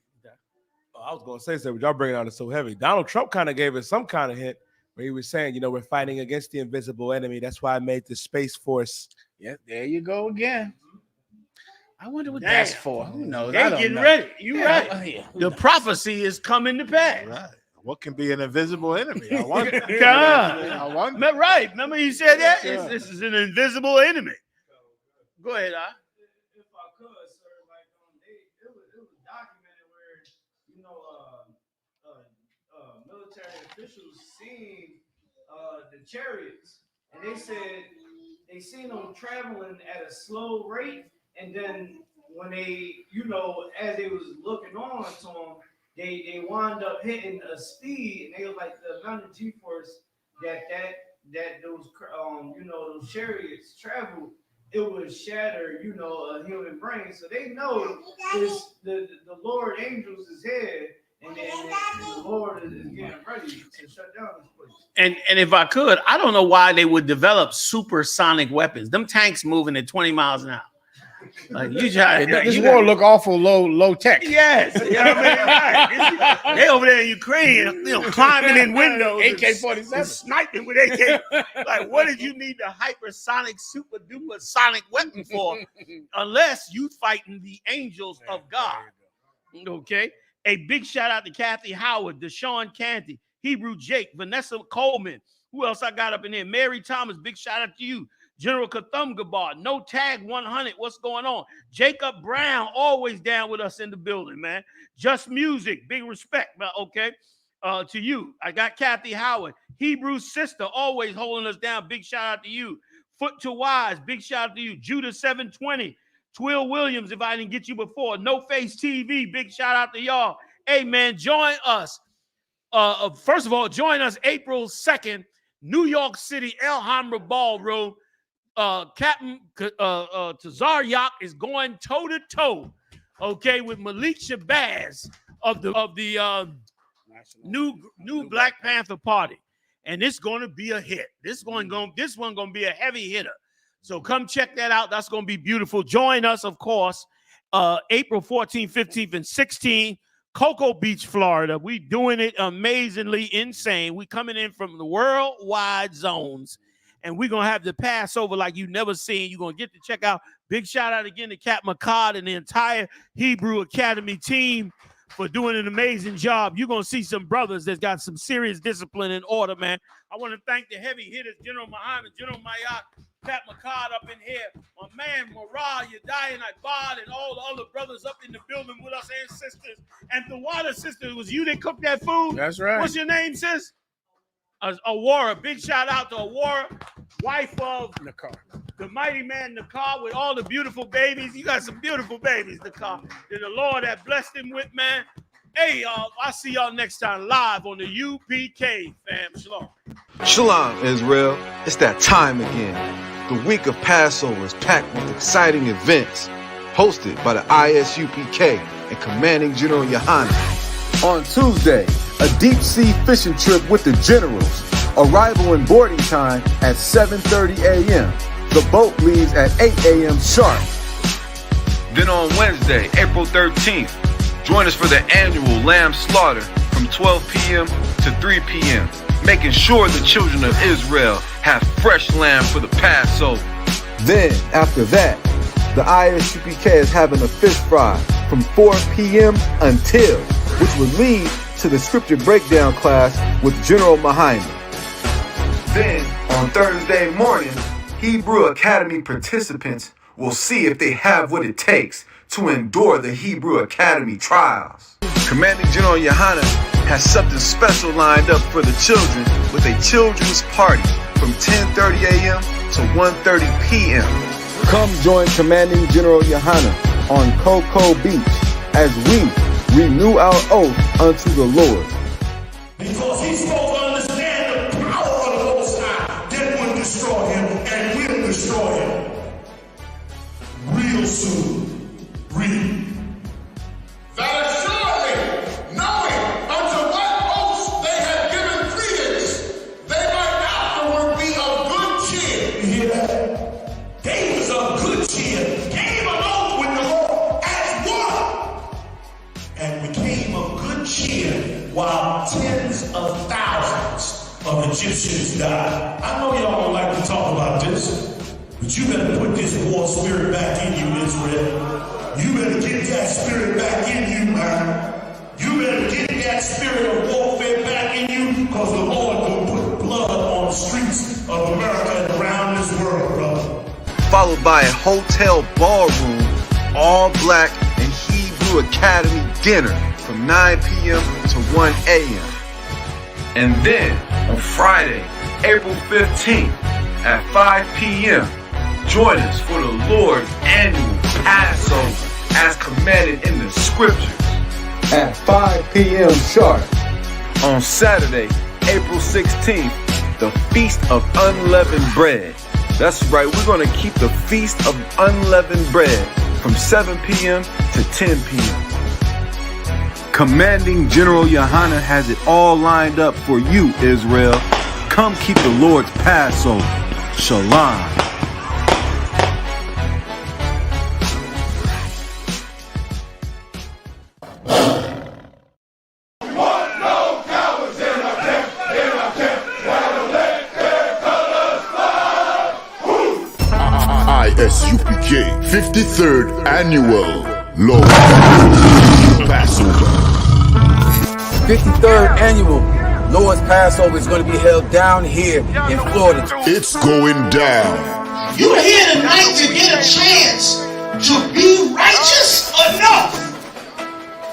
I was going to say something, but y'all bringing out it so heavy. Donald Trump kind of gave us some kind of hint where he was saying, we're fighting against the invisible enemy. That's why I made the Space Force.
Yeah, there you go again. I wonder what that's for. Who knows?
They're getting ready. You're right. The prophecy is coming to pass.
Right. What can be an invisible enemy? I wonder.
God. Right. Remember you said that?
Yeah.
This is an invisible enemy. Go ahead,
If I could, sir, like it was documented where military officials seen the chariots, and they said they seen them traveling at a slow rate, and then when they, as they was looking on to them, they wound up hitting a speed, and they was like the amount of G-force that those those chariots traveled, it would shatter, a human brain. So they know the Lord angels is here, and the Lord is getting ready to shut down this place.
And if I could, I don't know why they would develop supersonic weapons. Them tanks moving at 20 miles an hour. Like
this war look awful low tech.
Yes, right. They over there in Ukraine, climbing in windows,
AK-47,
sniping with AK. Like, what did you need the hypersonic, super duper sonic weapon for, unless you fighting the angels of God? Okay. A big shout out to Kathy Howard, Deshaun Canty, Hebrew Jake, Vanessa Coleman. Who else I got up in there? Mary Thomas, big shout out to you. General Kathum Gabar, No Tag 100, what's going on? Jacob Brown, always down with us in the building, man. Just Music, big respect, man, okay? To you. I got Kathy Howard. Hebrew Sister, always holding us down. Big shout out to you. Foot to Wise, big shout out to you. Judah 720. Twill Williams, if I didn't get you before. No Face TV, big shout out to y'all. Hey, man, join us. First of all, join us April 2nd, New York City, Alhambra Ballroom. Captain Tazaryak is going toe-to-toe, okay, with Malik Shabazz of the new Black Panther Party. And it's going to be a hit. This one going to be a heavy hitter. So come check that out. That's going to be beautiful. Join us, of course, April 14th, 15th, and 16th, Cocoa Beach, Florida. We doing it amazingly insane. We coming in from the worldwide zones, and we're going to have the Passover like you never seen. You're going to get to check out. Big shout out again to Cat McCod and the entire Hebrew Academy team for doing an amazing job. You're going to see some brothers that's got some serious discipline and order, man. I want to thank the heavy hitters, General Muhammad, General Mayat, Pat McCod up in here, my man Morah, Yedai, and Ibad, and all the other brothers up in the building with us and sisters. And the water sister, it was you that cooked that food?
That's right.
What's your name, sis? Aurora. Big shout out to Aurora, wife of
Nakar,
the mighty man Nakar, with all the beautiful babies. You got some beautiful babies, Nakar, that the Lord had blessed him with, man. Hey, y'all, I'll see y'all next time live on the UPK, fam. Shalom.
Shalom, Israel. It's that time again. The week of Passover is packed with exciting events, hosted by the ISUPK and Commanding General Yohanna. On Tuesday, a deep-sea fishing trip with the generals. Arrival and boarding time at 7:30 a.m. The boat leaves at 8 a.m. sharp. Then on Wednesday, April 13th, join us for the annual lamb slaughter from 12 p.m. to 3 p.m. making sure the children of Israel have fresh lamb for the Passover. Then, after that, the ISUPK is having a fish fry from 4 p.m. until, which would lead to the scripture breakdown class with General Mahana. Then, on Thursday morning, Hebrew Academy participants will see if they have what it takes to endure the Hebrew Academy trials. Commanding General Yahanna has something special lined up for the children with a children's party from 10:30 a.m. to 1:30 p.m. Come join Commanding General Yahanna on Cocoa Beach as we renew our oath unto the Lord.
Because he's supposed to understand the power of the Most High that would destroy him and will destroy him real soon. Read.
That assuredly, knowing unto what oaths they had given credence, they might afterward be of good cheer.
You hear that? They was of good cheer, came along with the Lord as one, and became of good cheer while tens of thousands of Egyptians died. I know y'all don't like to talk about this, but you better put this war spirit back in you, Israel. You better get that spirit back in you, man. You better get that spirit of warfare back in you, because the Lord will put blood on the streets of America and around this world, brother.
Followed by a hotel ballroom, all black and Hebrew Academy dinner from 9 p.m. to 1 a.m. And then on Friday, April 15th at 5 p.m., join us for the Lord's annual Passover as commanded in the scriptures at 5 p.m. sharp. On Saturday, April 16th, the Feast of Unleavened Bread. That's right, we're going to keep the Feast of Unleavened Bread from 7 p.m. to 10 p.m. Commanding General Yahanna has it all lined up for you, Israel. Come keep the Lord's Passover. Shalom.
I.S.U.P.K. 53rd Annual Lord Passover.
53rd Annual Lord's Passover is going to be held down here in Florida.
It's going down.
You're here tonight to get a chance to be righteous enough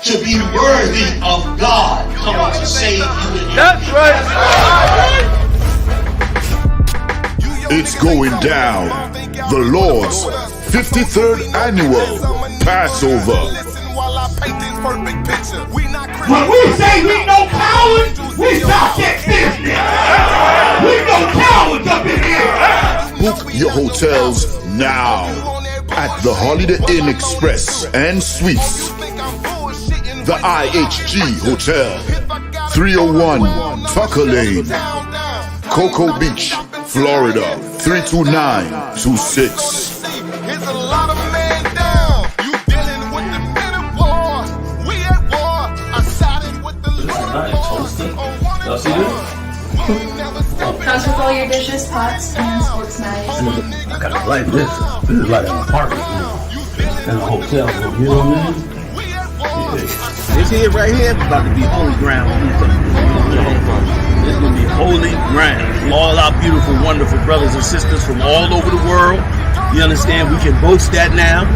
to be worthy of God coming to save you.
That's right. It's going down. The Lord's 53rd Annual Passover.
When we say we no cowards, we talk that business. We no cowards up in here.
Book your hotels now at the Holiday Inn Express and Suites, the IHG Hotel, 301 Tucker Lane, Cocoa Beach, Florida, 32926.
Here's a lot of men down. You dealing with the men of war. We at war. I sided with the Lord.
Y'all see this?
Comes with all your dishes, pots, and sports knives.
I got it like this. This is like an apartment room and a hotel room. You know what I mean? Yeah. This here right here is about to be holy ground. It's going to be holy ground. All our beautiful, wonderful brothers and sisters from all over the world. You understand? We can boast that now.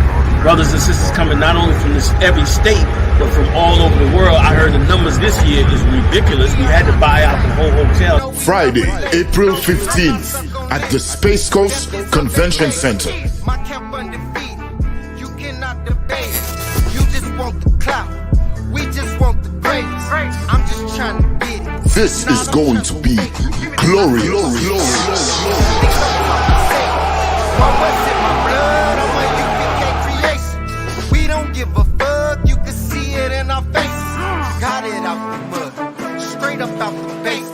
Brothers and sisters coming not only from every state, but from all over the world. I heard the numbers this year is ridiculous. We had to buy out the whole hotel.
Friday, April 15th at the Space Coast Convention Center.
My camp undefeated. You cannot debate. You just want the clout. We just want the praise. I'm just trying to get it.
This is going to be glorious.
We don't give a fuck, you can see it in our faces. Got it out the mud, straight up out the base.